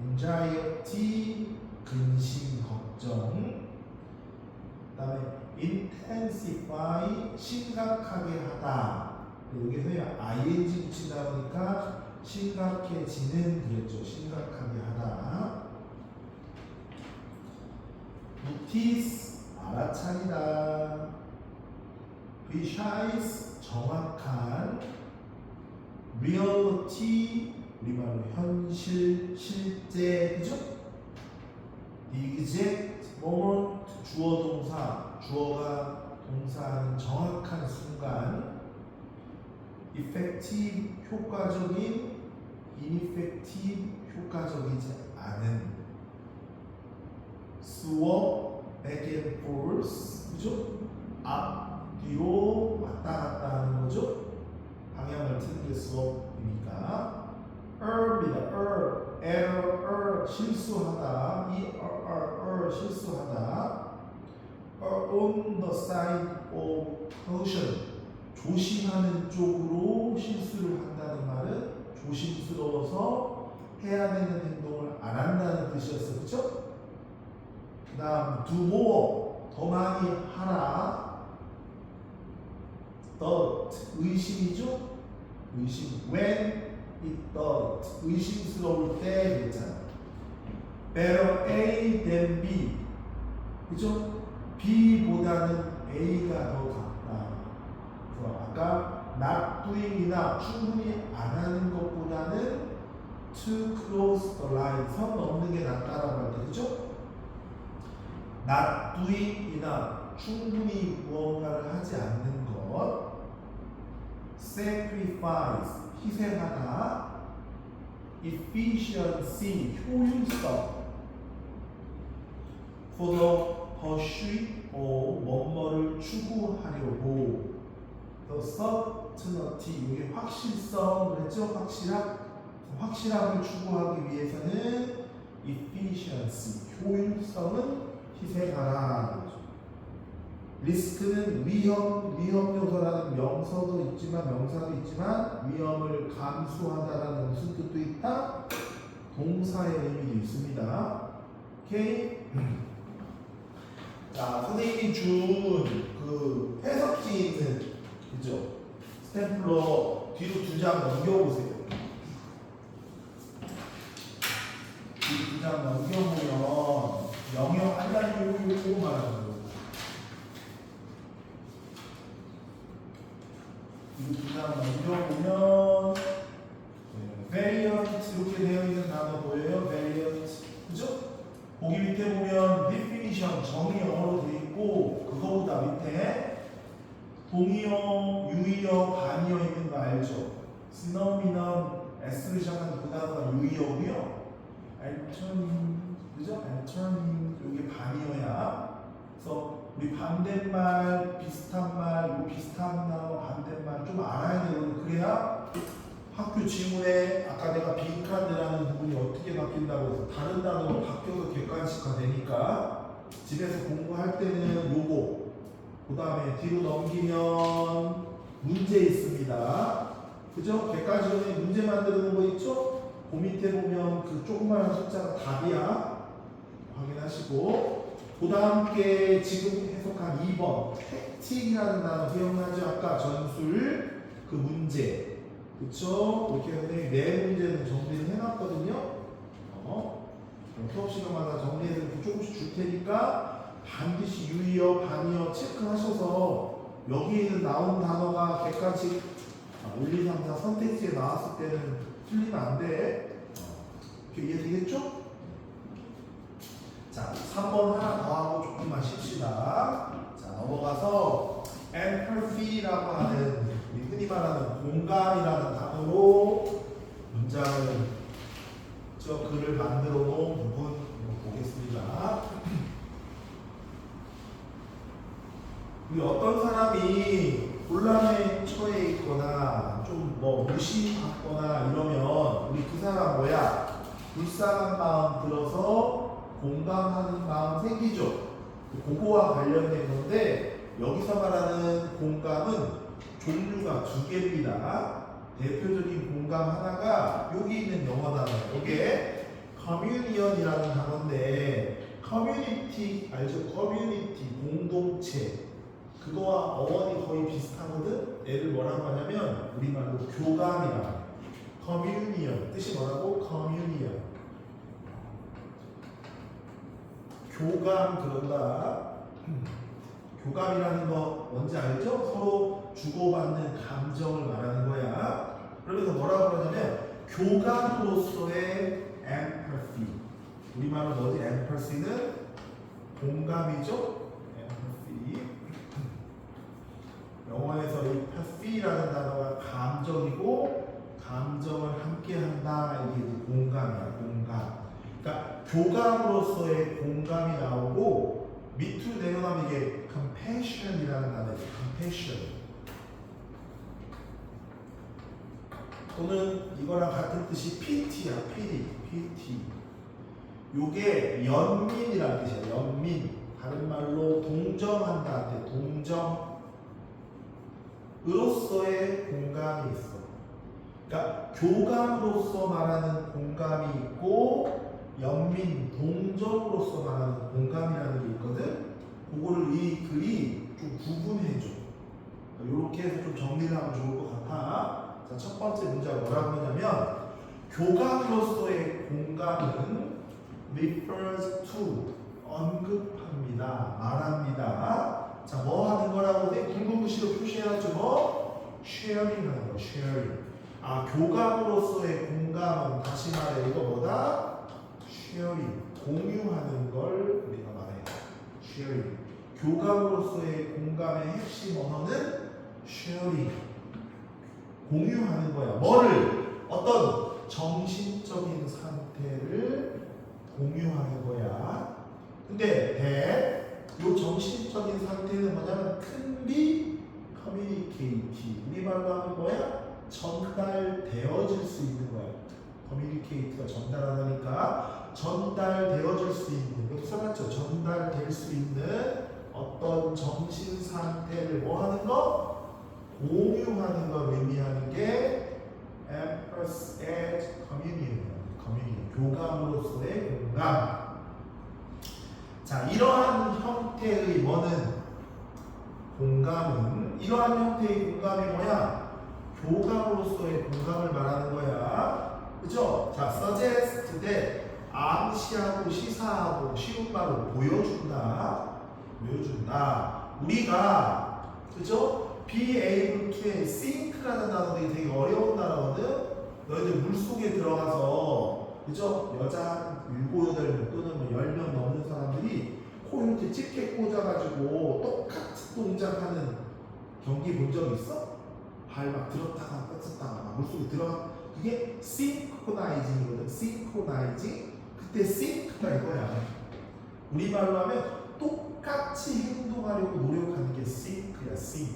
anxiety 근심 걱정. 그다음에 intensify 심각하게 하다. 여기서 ing 붙인다 보니까 심각해지는 그랬죠. 심각하게 하다. notice 알아차리다. precise 정확한. reality 우리말로 현실, 실제, 그죠? exact moment 주어 동사, 주어가 동사하는 정확한 순간. effective 효과적인, ineffective 효과적이지 않은. swap back and forth, 그죠? 앞, 뒤로 왔다 갔다 하는 거죠? 방향을 트는 게 swap이니까. error입니다. error, 실수하다. 실수하다. on the side of caution, 조심하는 쪽으로 실수를 한다는 말은 조심스러워서 해야 되는 행동을 안 한다는 뜻이었어. 그렇죠? 그 다음 do more, 더 많이 하라. doubt, 의심이죠? 의심. when it does. 의심스러울 때 있잖아. Better A than B. 그죠? B보다는 A가 더 낫다. 그래서 아까 not doing이나 충분히 안 하는 것보다는 too close the line, 선 넘는 게 낫다라고 할 때, 그죠? not doing이나 충분히 무언가를 하지 않는 것, sacrifice, 희생하다, efficiency, 효율성, for the pursuit of 뭐뭐를 추구하려고, the certainty, 이게 확실성, 그랬죠? 확실함을 추구하기 위해서는 efficiency, 효율성은 희생하라. 리스크는 위험 요소라는 명사도 있지만 위험을 감수하다라는 무슨 뜻도 있다? 동사의 의미도 있습니다. 오케이? 자, 선생님이 준 그 해석지 있는, 그죠? 스탬플러 뒤로 2장 넘겨보세요. 뒤로 2장 넘겨보면 영역 한단 요거 말하는 거예요. 뒤로 2장 넘겨보면 variant 이렇게 되어 있는 단어 보여요? variant, 그죠? 거기 밑에 보면 definition, 정의 영어로 되어 있고, 그거보다 밑에 동의어, 유의어, 반의어 있는 거 알죠? synonym, S를 시작하는 그 단어가 유의어고요. alternative, 그죠? alternative, 이게 반의어야. 그래서 우리 반대말, 비슷한 말, 비슷한 단어, 반대말 좀 알아야 되거든. 그래야 학교 지문에 아까 내가 빈칸이라는 부분이 어떻게 바뀐다고 해서 다른 단어로 바뀌어서 객관식화 되니까 집에서 공부할 때는 요거, 그 다음에 뒤로 넘기면 문제 있습니다. 그죠? 객관식에 문제 만드는 거 있죠? 그 밑에 보면 그 조그마한 숫자가 답이야. 확인하시고, 그 다음 게 지금 해석한 2번 택틱이라는 단어 기억나죠? 아까 전술 그 문제, 그쵸? 이렇게 선생님이 네 문제는 정리를 해놨거든요. 수업 시간마다 정리해서 조금씩 줄 테니까 반드시 유의어, 반의어 체크하셔서 여기에 나온 단어가 객관식 1, 2, 3, 4 선택지에 나왔을 때는 틀리면 안 돼. 이렇게 이해되겠죠? 자, 3번 하나 더 하고 조금만 쉽시다. 자, 넘어가서 empathy라고 하는 우리 흔히 말하는 공감이라는 단어로 문장을 저 글을 만들어 놓은 부분 보겠습니다. 우리 어떤 사람이 곤란에 처해 있거나 좀 뭐 무시받거나 이러면 우리 그 사람 뭐야? 불쌍한 마음 들어서 공감하는 마음 생기죠. 그거와 관련된 건데 여기서 말하는 공감은 종류가 2개입니다. 대표적인 공감 하나가 여기 있는 영어 단어예요. 이게 communion이라는 단어인데 커뮤니티 알죠? 커뮤니티 공동체 그거와 어원이 거의 비슷하거든. 얘를 뭐라고 하냐면 우리말로 교감이라. communion 뜻이 뭐라고? communion 교감 그런다. 교감이라는 거 뭔지 알죠? 서로 주고받는 감정을 말하는 거야. 그러면서 뭐라고 그러냐면 교감으로서의 empathy. 우리말로 뭐지? empathy는 공감이죠? empathy. 영어에서 이 empathy라는 단어가 감정이고 감정을 함께한다. 이게 공감이야. 공감. 그러니까 교감으로서의 공감이 나오고 밑으로 내려가면 이게 compassion이라는 단어예요. compassion. 또는 이거랑 같은 뜻이 pity야. pity. 요게 연민이라는 뜻이야. 연민. 다른 말로 동정한다. 동정. 으로서의 공감이 있어. 그러니까 교감으로서 말하는 공감이 있고 연민, 동정으로서 말하는 공감이라는 게 있거든. 그거를 이 글이 좀 구분해줘. 이렇게 해서 좀 정리를 하면 좋을 것 같아. 자, 첫 번째 문제가 뭐라고 하냐면 to 언급합니다. 말합니다. 자, 뭐 하는 거라고 돼? 굵은 글씨로 표시해놨죠. 뭐? sharing 하는 거, sharing. 아, 교감으로서의 공감은 다시 말해 이거 뭐다? sharing. 공유하는 걸 우리가 말해요. sharing. 교감으로서의 공감의 핵심 언어는 sharing. 공유하는 거야. 뭐를? 어떤 정신적인 상태를 공유하는 거야. 근데 이 정신적인 상태는 뭐냐면 can be communicated. 우리 말로 하는 거야? 전달되어질 수 있는 거야. communicate가 전달하다니까 전달되어질 수 있는, 여기 써놨죠? 전달될 수 있는 어떤 정신 상태를 뭐 하는 거? 공유하는 걸 의미하는 게 emphasize as communion, 교감으로서의 공감. 자, 이러한 형태의 뭐는 공감은, 이러한 형태의 공감이 뭐야? 교감으로서의 공감을 말하는 거야. 그죠? 자, suggest that 암시하고 시사하고 쉬운 말로 보여준다. 우리가 그죠? be able to think라는 단어들이 되게 어려운 단어거든. 너희들 물속에 들어가서 그죠? 여자 7, 8명 또는 뭐 10명 넘는 사람들이 코 이렇게 집게 꽂아가지고 똑같은 동작하는 경기 본 적 있어? 발 막 들었다가 뺐었다가 막 물속에 들어가. 그게 synchronizing이거든. synchronizing. 그때 sync가 이거야. 우리말로 하면 똑같이 행동하려고 노력하는 게 sync야. sync.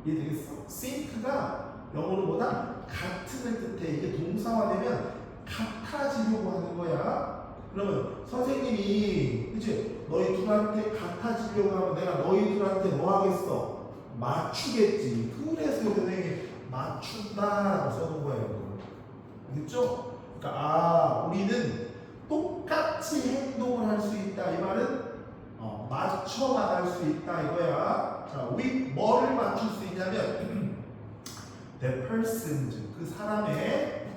이해되겠어? sync가 영어로 뭐다? 같은을 뜻해. 이게 동사화되면 같아지려고 하는 거야. 그러면 선생님이 그치? 너희 둘한테 같아지려고 하면 내가 너희 둘한테 뭐 하겠어? 맞추겠지. 그래서 선생님이 맞춘다라고 써놓은 거예요. 알겠죠? 그러니까 우리는 똑같이 행동을 할 수 있다. 이 말은 맞춰 나갈 수 있다 이거야. 자, 우리 뭐를 맞출 수 있냐면 the person, 그 사람의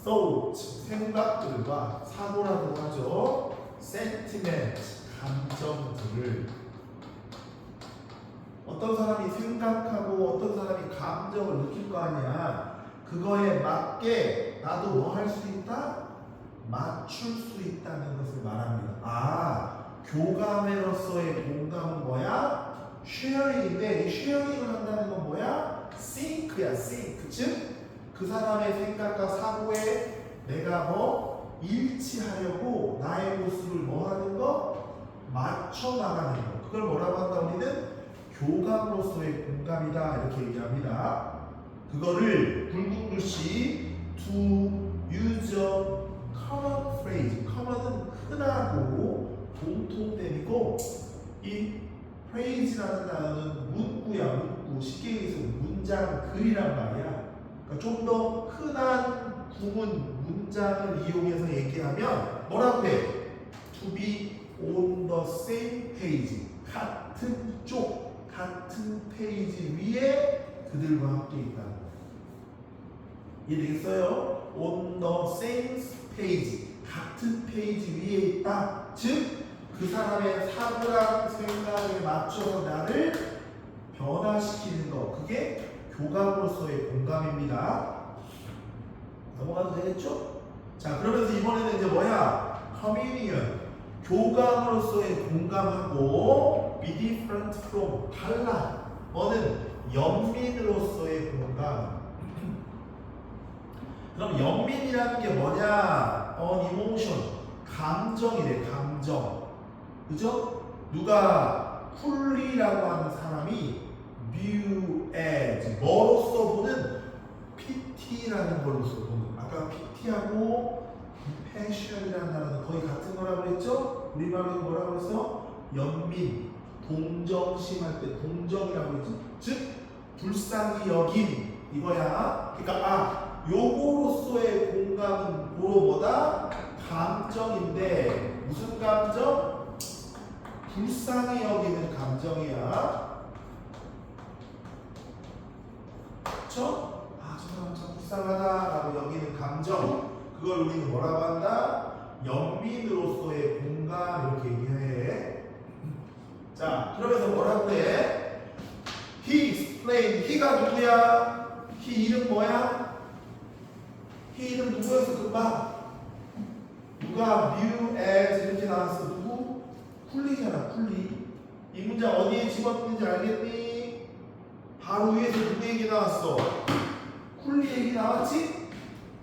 thought, 생각들과 사고라고 하죠. sentiment, 감정들을. 어떤 사람이 생각하고 어떤 사람이 감정을 느낄 거 아니야. 그거에 맞게 나도 뭐 할 수 있다? 맞출 수 있다는 것을 말합니다. 교감으로서의 공감은 뭐야? sharing인데 이 sharing을 한다는 건 뭐야? sync야, sync. 즉, 그 사람의 생각과 사고에 내가 뭐 일치하려고 나의 모습을 뭐 하는 거? 맞춰 나가는 거. 그걸 뭐라고 한다? 우리는 교감으로서의 공감이다 이렇게 얘기합니다. 그거를 굵은 글씨 to use a common phrase. common은 흔하고 공통됨이고 이 phrase라는 단어는 문구야. 문구. 쉽게 얘기해서 문장 글이란 말이야. 그러니까 좀 더 흔한 구문 문장을 이용해서 얘기하면 뭐라고 해? To be on the same page. 같은 쪽, 같은 페이지 위에 그들과 함께 있다는 거예요. 이해되겠어요? On the same page. 같은 페이지 위에 있다. 즉, 그 사람의 사고랑 생각에 맞춰서 나를 변화시키는 것. 그게 교감으로서의 공감입니다. 넘어가도 되겠죠? 자, 그러면서 이번에는 이제 뭐야? communion. 교감으로서의 공감하고 be different from. 달라. 뭐는 연민으로서의 공감. 그럼 연민이라는 게 뭐냐? emotion. 감정이래, 감정. 그죠? 누가 쿨리라고 하는 사람이 view as 뭐로서 보는 PT라는 걸로서 보는. 아까 PT하고 compassion이라는 단어는 거의 같은 거라고 그랬죠? 우리말로 뭐라고 그랬어? 연민, 동정심 할 때 동정이라고 그랬죠? 즉 불쌍히 여김 이거야. 그러니까 요거로서의 공감은 고로 뭐다? 감정인데 무슨 감정? 불쌍히 여기는 감정이야. 그쵸? 저 사람 참 불쌍하다라고 여기는 감정. 그걸 우리는 뭐라고 한다? 연민으로서의 공감 이렇게 얘기해. 자, 그러면서 뭐라고 그래? He explained. he가 누구야? he 이름 뭐야? he 이름 누구였어? 금방 누가 view as 이렇게 나왔어. 누구? 쿨리잖아. 쿨리. 이 문장 어디에 집어넣는지 알겠니? 바로 위에서 누구 얘기 나왔어? 쿨리 얘기 나왔지?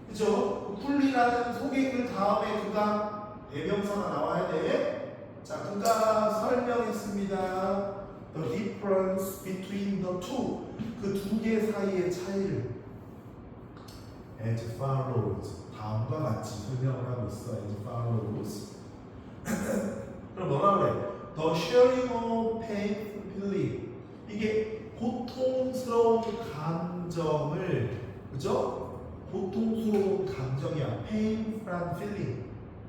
그죠? 쿨리라는 소개글 다음에 그가 대명사가 나와야 돼. 자, 그가 설명했습니다. The difference between the two. 그 두 개 사이의 차이를 as follows. 다음과 같이 설명을 하고 있어. as follows. 그럼 뭐라 그래? The sharing of painful feeling. 이게 고통스러운 감정을, 그죠? 고통스러운 감정이야. painful feeling.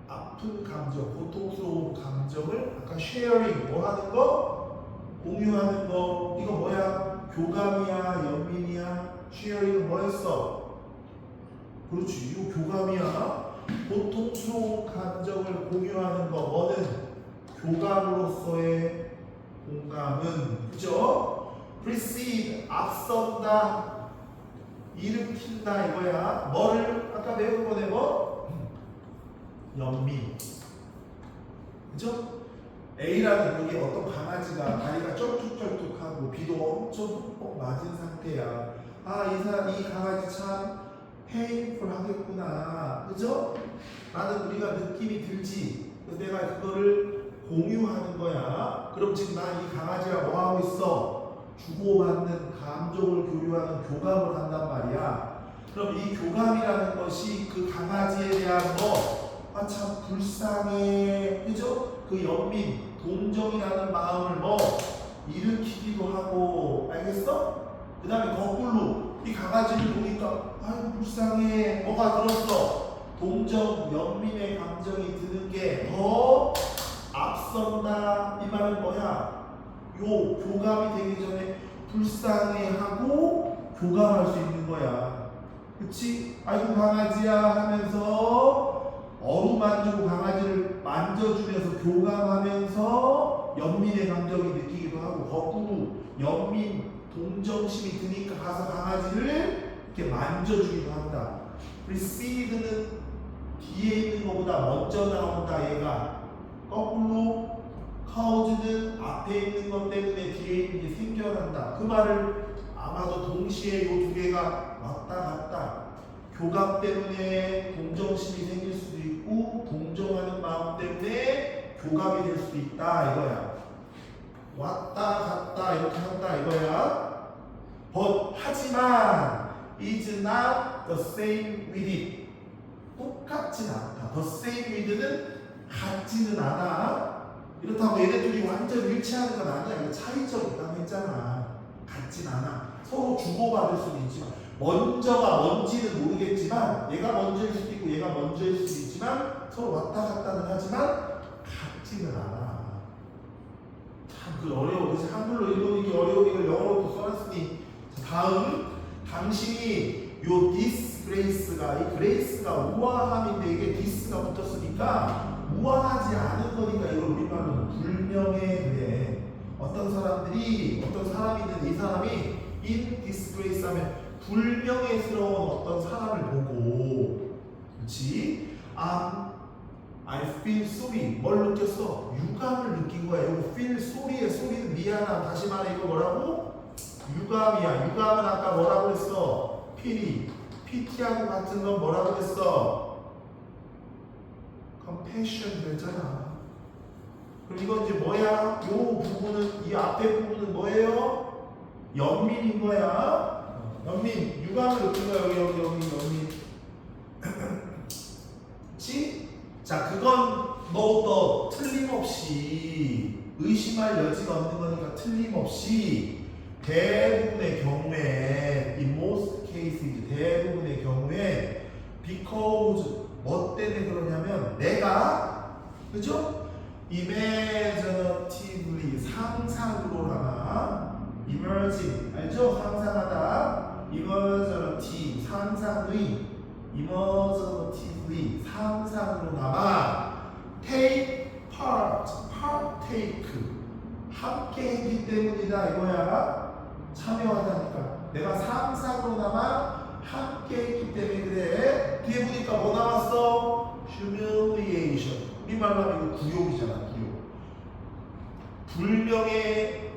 아픈 감정, 고통스러운 감정을 아까 sharing 뭐 하는 거? 공유하는 거. 이거 뭐야? 교감이야, 연민이야? sharing은 뭐였어? 그렇지, 이거 교감이야. 고통스러운 감정을 공유하는 거. 뭐는? 교감으로서의 공감은, 그죠? precede, 앞선다, 일으킨다 이거야. 뭐를? 아까 배운 거네 뭐? 연민. 그죠? A라는 그게 어떤 강아지가 다리가 쩔뚝쩔뚝하고 비도 엄청 흠뻑 맞은 상태야. 아, 이 강아지 참 페인풀 하겠구나. 그죠? 라는 우리가 느낌이 들지. 그래서 내가 그거를 공유하는 거야. 그럼 지금 난 이 강아지가 뭐 하고 있어? 주고받는 감정을 교류하는 교감을 한단 말이야. 그럼 이 교감이라는 것이 그 강아지에 대한 아, 참 불쌍해. 그죠? 그 연민, 동정이라는 마음을 일으키기도 하고. 알겠어? 그 다음에 거꾸로 이 강아지를 보니까 아유 불쌍해. 뭐가 들었어? 동정, 연민의 감정이 드는 게 더 앞선다. 이 말은 뭐야? 요 교감이 되기 전에 불쌍해하고 교감할 수 있는 거야. 그치? 아이고 강아지야 하면서 어루만지고 강아지를 만져주면서 교감하면서 연민의 감정이 느끼기도 하고, 거꾸로 연민, 동정심이 드니까 가서 강아지를 이렇게 만져주기도 한다. precede는 뒤에 있는 것보다 먼저 나온다. 얘가 거꾸로 cause는 앞에 있는 것 때문에 뒤에 있는 게 생겨난다. 그 말을 아마도 동시에 이 두 개가 왔다 갔다, 교감 때문에 동정심이 생길 수도 있고 동정하는 마음 때문에 교감이 될 수도 있다 이거야. 왔다 갔다 이렇게 한다 이거야. But 하지만 is not the same with it. 똑같진 않다. The same with는 같지는 않아. 이렇다고 얘네들이 완전 일치하는 건 아니야. 이거 차이점 있다고 했잖아. 같진 않아. 서로 주고받을 수도 있지만, 먼저가 뭔지는 모르겠지만, 얘가 먼저일 수도 있고 얘가 먼저일 수도 있지만 서로 왔다 갔다는 하지만 같지는 않아. 참 그 어려워. 그래서 한글로 읽어보기 어려운 이걸 영어로도 써놨으니. 다음, 당신이 요 disgrace가, 이 grace가 우아함인데 이게 dis가 붙었으니까 우아하지 않은 거니까 이걸 우리말로 불명예 그래. 어떤 사람이 있는데 이 사람이 in disgrace 하면 불명예스러운 어떤 사람을 보고, 그렇지? I feel sorry. 뭘 느꼈어? 유감을 느낀 거야. 이거 feel sorry의 소리는 미안함. 다시 말해 이거 뭐라고? 유감이야. 유감은 아까 뭐라고 했어? PT하고 같은 건 뭐라고 했어? compassion 되잖아. 그럼 이건 이제 뭐야? 요 부분은, 이 앞에 부분은 뭐예요? 연민인 거야. 연민, 유감을 느낀 거야. 여기 연민. 그치? 자, 그건 너 틀림없이 의심할 여지가 없는 거니까 틀림없이 대부분의 경우에, in most cases, 대부분의 경우에 because 뭐 때문에 그러냐면 내가, 그죠? imaginatively 상상으로라나, emerging 알죠? 상상하다, imaginative 상상의, imaginatively 상상으로나마 함께 했기 때문이다 이거야. 참여하다니까. 내가 상상으로나마 함께 했기 때문에 그래. 뒤에 보니까 뭐 나왔어? humiliation. 우리말로 하면 이거 구욕이잖아. 구욕. 불명예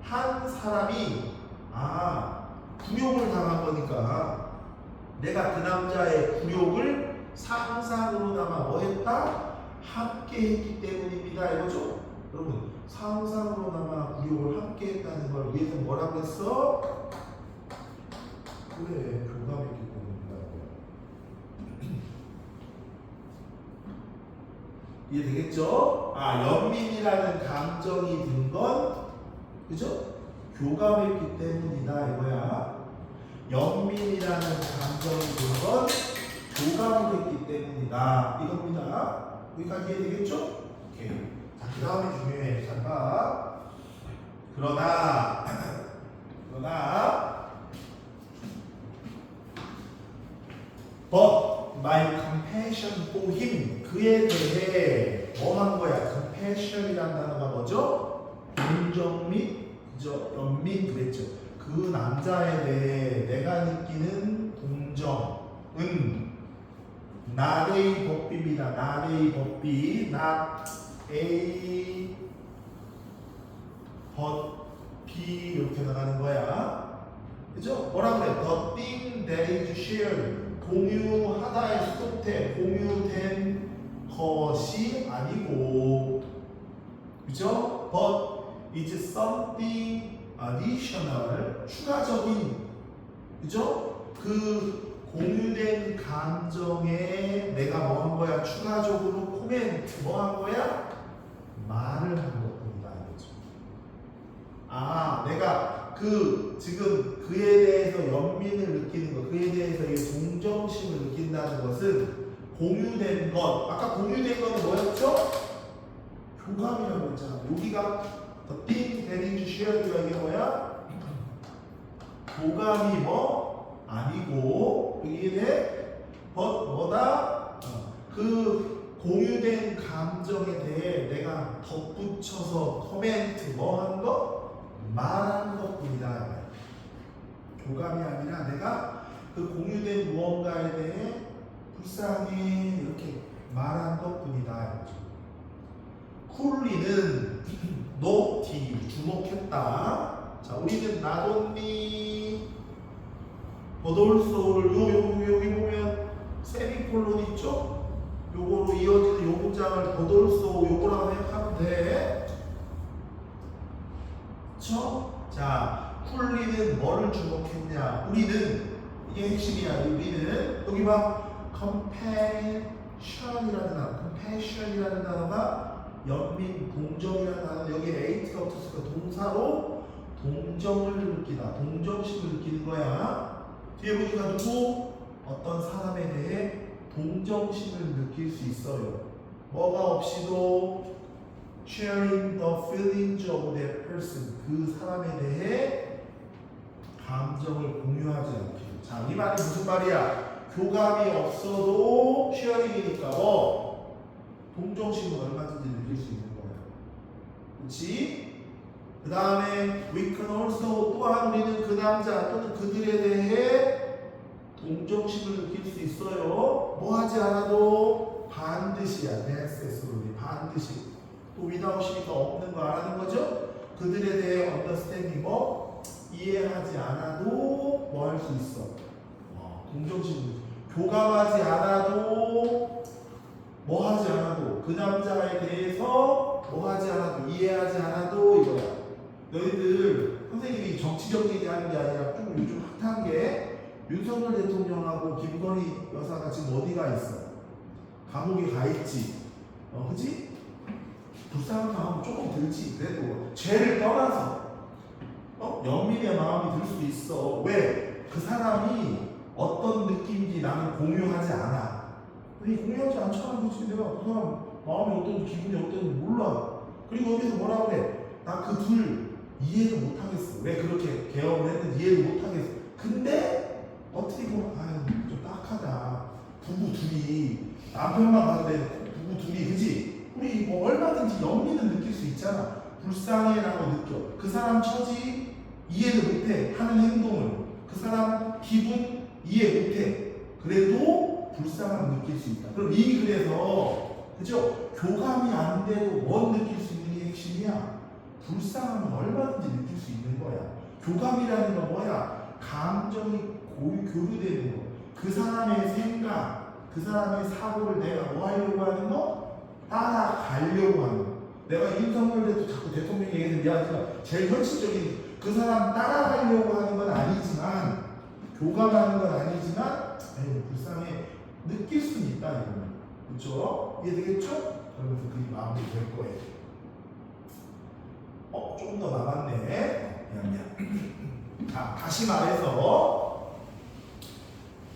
한 사람이 구욕을 당한 거니까 내가 그 남자의 구욕을 상상으로나마 뭐 했다? 함께 했기 때문입니다 이거죠? 여러분 상상으로나마 구욕을 함께 했다는 걸 위해서 뭐라고 했어? 그래 교감했기 때문입니다. 이해되겠죠? 연민이라는 감정이 든 건 그죠? 교감했기 때문이다 이거야. 연민이라는 감정이 든 건 교감을 했기 때문이다 이겁니다. 여기까지 이해되겠죠? 오케이. 자, 그 다음에 중요해. 잘 봐. 그러나 but my compassion for him 그에 대해 뭐 한 거야? compassion이라는 단어가 뭐죠? 동정 및 그죠? 연민 그랬죠. 그 남자에 대해 내가 느끼는 동정은 not a 법비입니다. not a 법비 not a but b 이렇게 나가는 거야. 그죠? 뭐라 그래? the thing that is shared 공유하다의 수동태 공유된 것이 아니고 그죠? but is something additional 추가적인 그죠? 그 공유된 감정에 내가 뭐 한 거야? 추가적으로 코멘트 뭐 한 거야? 말을 한 것뿐이다 이거죠. 내가 지금 그에 대해서 연민을 느끼는 것, 그에 대해서 이 동정심을 느낀다는 것은 공유된 것. 아까 공유된 것은 뭐였죠? 교감이라고 했잖아. 여기가 the thing that is shared가 이게 뭐야? 교감이 뭐? 아니고 여기에 but 뭐다? 그 공유된 감정에 대해 내가 덧붙여서 코멘트 뭐 한 거? 말한 것뿐이다. 교감이 아니라 내가 그 공유된 무언가에 대해 불쌍해 이렇게 말한 것뿐이다. 쿨리는 노티 주목했다. 자, 우리는 not only but also를 여기 보면 세미콜론 있죠? 요거로 이어지는 요 문장을 but also 요거라고 생각하면 돼. 그쵸? 자, 쿨리는 뭐를 주목했냐? 우리는 이게 핵심이야. 우리는 여기 봐. compassion이라는 단어가 연민, 동정이라는 단어 여기 에이트가 붙었으니까 동사로 동정을 느끼다, 동정심을 느끼는 거야. 뒤에 보니까 누구? 어떤 사람에 대해 동정심을 느낄 수 있어요. 뭐가 없이도 sharing the feelings of that person 그 사람에 대해 감정을 공유하지 않기. 자, 이 말이 무슨 말이야? 교감이 없어도 sharing이니까 동정심을 얼마든지 느낄 수 있는 거야. 그렇지? 그 다음에 we can also 또한 우리는 그 남자 또는 그들에 대해 동정심을 느낄 수 있어요. 뭐 하지 않아도 반드시야. necessarily 반드시. 또 without이니까 없는 거 안 하는 거죠? 그들에 대해 understanding 이해하지 않아도 뭐 할 수 있어? 동정심. 교감하지 않아도 뭐 하지 않아도 그 남자에 대해서 뭐 하지 않아도 이해하지 않아도 이거야. 너희들 선생님이 정치적 얘기하는 게 아니라 좀 요즘 핫한 게 윤석열 대통령하고 김건희 여사가 지금 어디가 있어? 감옥에 가 있지. 그지? 불쌍한 마음 조금 들지. 그래도 죄를 떠나서 연민의 마음이 들 수도 있어. 왜? 그 사람이 어떤 느낌인지 나는 공유하지 않아. 공유하지 않잖아. 그치? 내가 그 사람 마음이 어떤지 기분이 어떤지 몰라. 그리고 여기서 뭐라 그래? 나 그 둘 이해를 못하겠어. 왜 그렇게 개업을 했는지 이해를 못하겠어. 근데 어떻게 보면 좀 딱하다. 부부 둘이 남편만 봐도 돼. 부부 둘이 그지? 우리 뭐 얼마든지 연민은 느낄 수 있잖아. 불쌍해라고 느껴. 그 사람 처지 이해를 못해. 하는 행동을. 그 사람 기분 이해 못해. 그래도 불쌍함을 느낄 수 있다. 그럼 이 글에서 그죠? 교감이 안 돼도 뭘 느낄 수 있는 게 핵심이야? 불쌍함을 얼마든지 느낄 수 있는 거야. 교감이라는 건 뭐야? 감정이 교류되는 거. 그 사람의 생각, 그 사람의 사고를 내가 뭐 하려고 하는 거? 따라가려고 하는 거. 내가 윤석열 대통령 자꾸 대통령 얘기는 미안하지만 제일 현실적인 그 사람 따라가려고 하는 건 아니지만 교감하는 건 아니지만 에이, 불쌍해 느낄 수는 있다 이거는. 그렇죠? 이해되겠죠? 그러면서 그게 마무리 될 거예요. 조금 더 남았네. 미안. 자, 다시 말해서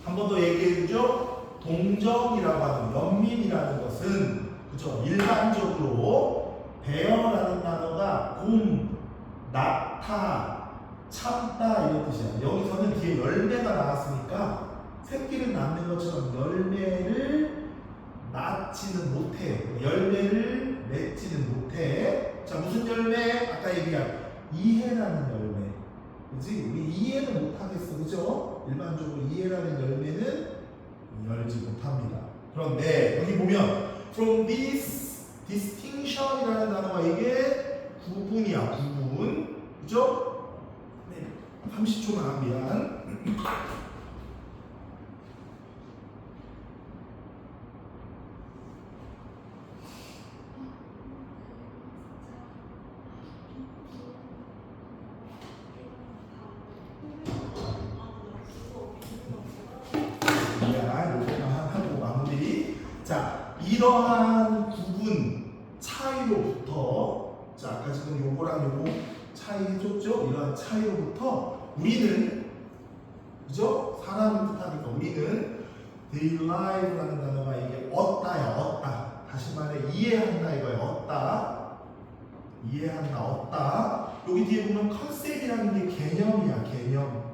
한 번 더 얘기해주죠. 동정이라고 하는 연민이라는 것은 그죠? 일반적으로 배어라는 단어가 곰, 낳다, 참다 이런 뜻이야. 여기서는 뒤에 열매가 나왔으니까 새끼를 낳는 것처럼 열매를 낳지는 못해. 열매를 맺지는 못해. 자, 무슨 열매? 아까 얘기한 이해라는 열매. 그치? 우리 이해는 못하겠어. 그죠? 일반적으로 이해라는 열매는 열지 못합니다. 그런데 여기 보면 from this distinction이라는 단어가 이게 구분이야. 구분. 그죠? 네. 30초만 미안. 하고 마무리. 자, 이러한 구분 차이로부터, 자, 아까 지금 요거랑 요거 차이 해줬죠? 이러한 차이로부터 우리는, 그죠? 사람을 뜻하니까 우리는 derive라는 단어가 이게 얻다야, 얻다. 다시 말해 이해한다 이거야, 얻다. 이해한다, 얻다. 여기 뒤에 보면 컨셉이라는 게 개념이야, 개념.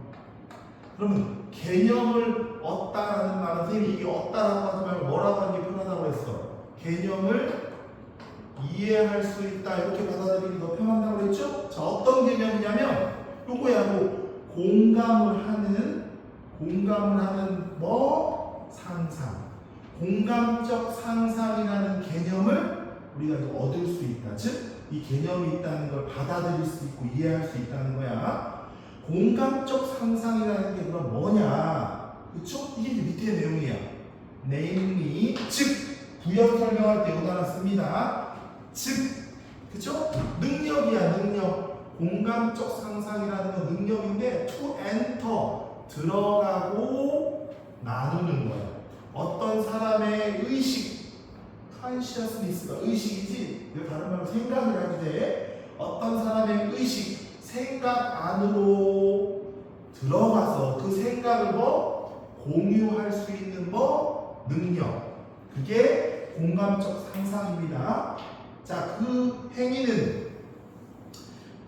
그러면 개념을 얻다라는 말은 선생님이 이게 얻다라고 하지 말고 뭐라고 하는 게 편하다고 했어? 개념을 이해할 수 있다 이렇게 받아들이기 더 편한다고 했죠? 자, 어떤 개념이냐면 요거야. 뭐 공감을 하는 뭐 상상, 공감적 상상이라는 개념을 우리가 이제 얻을 수 있다. 즉 이 개념이 있다는 걸 받아들일 수 있고 이해할 수 있다는 거야. 공감적 상상이라는 게 그럼 뭐냐? 그쵸? 이게 이제 밑에 내용이야. namely, 즉 부연 설명할 때 여기다 씁니다. 즉, 그쵸? 능력이야, 능력. 공감적 상상이라는 건 능력인데 to enter, 들어가고 나누는 거야. 어떤 사람의 의식, consciousness가 의식이지, 이거 다른 말로 생각을 하게 돼. 어떤 사람의 의식, 생각 안으로 들어가서 그 생각을 뭐 공유할 수 있는 뭐 능력, 그게 공감적 상상입니다. 자, 그 행위는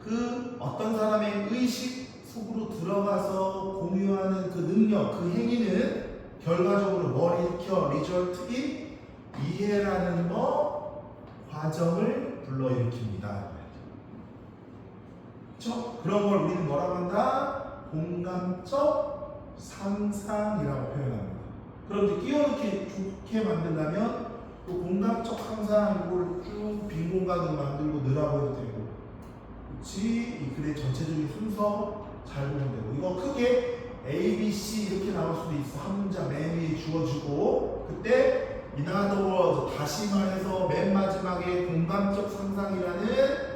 그 어떤 사람의 의식 속으로 들어가서 공유하는 그 능력, 그 행위는 결과적으로 뭘 일으켜? 리절트인 이해라는 뭐 과정을 불러일으킵니다. 그렇죠? 그런 걸 우리는 뭐라고 한다? 공감적 상상이라고 표현합니다. 그럼 이제 끼워넣기 좋게 만들려면 또 공감적 상상 이걸 쭉 빈 공간으로 만들고 넣으라고 해도 되고, 그렇지? 이 글의 전체적인 순서 잘 보면 되고, 이거 크게 A, B, C 이렇게 나올 수도 있어. 한 문장 맨 위에 주어주고, 그때 in other words, 다시 말해서 맨 마지막에 공감적 상상이라는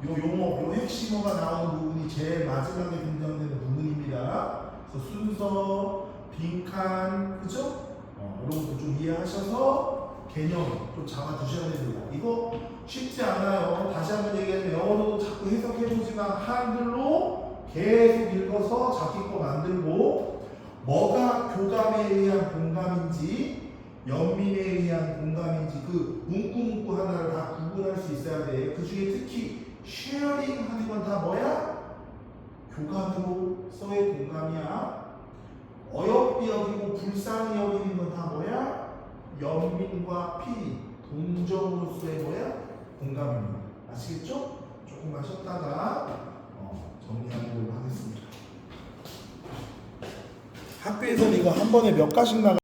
요 용어, 요 핵심어가 나오는 부분이 제일 마지막에 등장되는 부분입니다. 그래서 순서, 빈칸, 그죠? 이런 것도 좀 이해하셔서 개념 좀 잡아두셔야 됩니다. 이거 쉽지 않아요. 다시 한번 얘기하면 영어로도 자꾸 해석해보지만 한글로 계속 읽어서 자기 거 만들고, 뭐가 교감에 의한 공감인지 연민에 의한 공감인지 그 문구 하나를 다 구분할 수 있어야 돼. 그 중에 특히 쉐어링 하는 건 다 뭐야? 교감으로서의 공감이야. 어여삐 여기고 불쌍히 여기는 건 다 뭐야? 연민과 피, 동정으로서의 뭐야? 공감입니다. 아시겠죠? 조금만 쉬었다가 정리하도록 하겠습니다. 학교에서는 이거 한 번에 몇 가씩 나가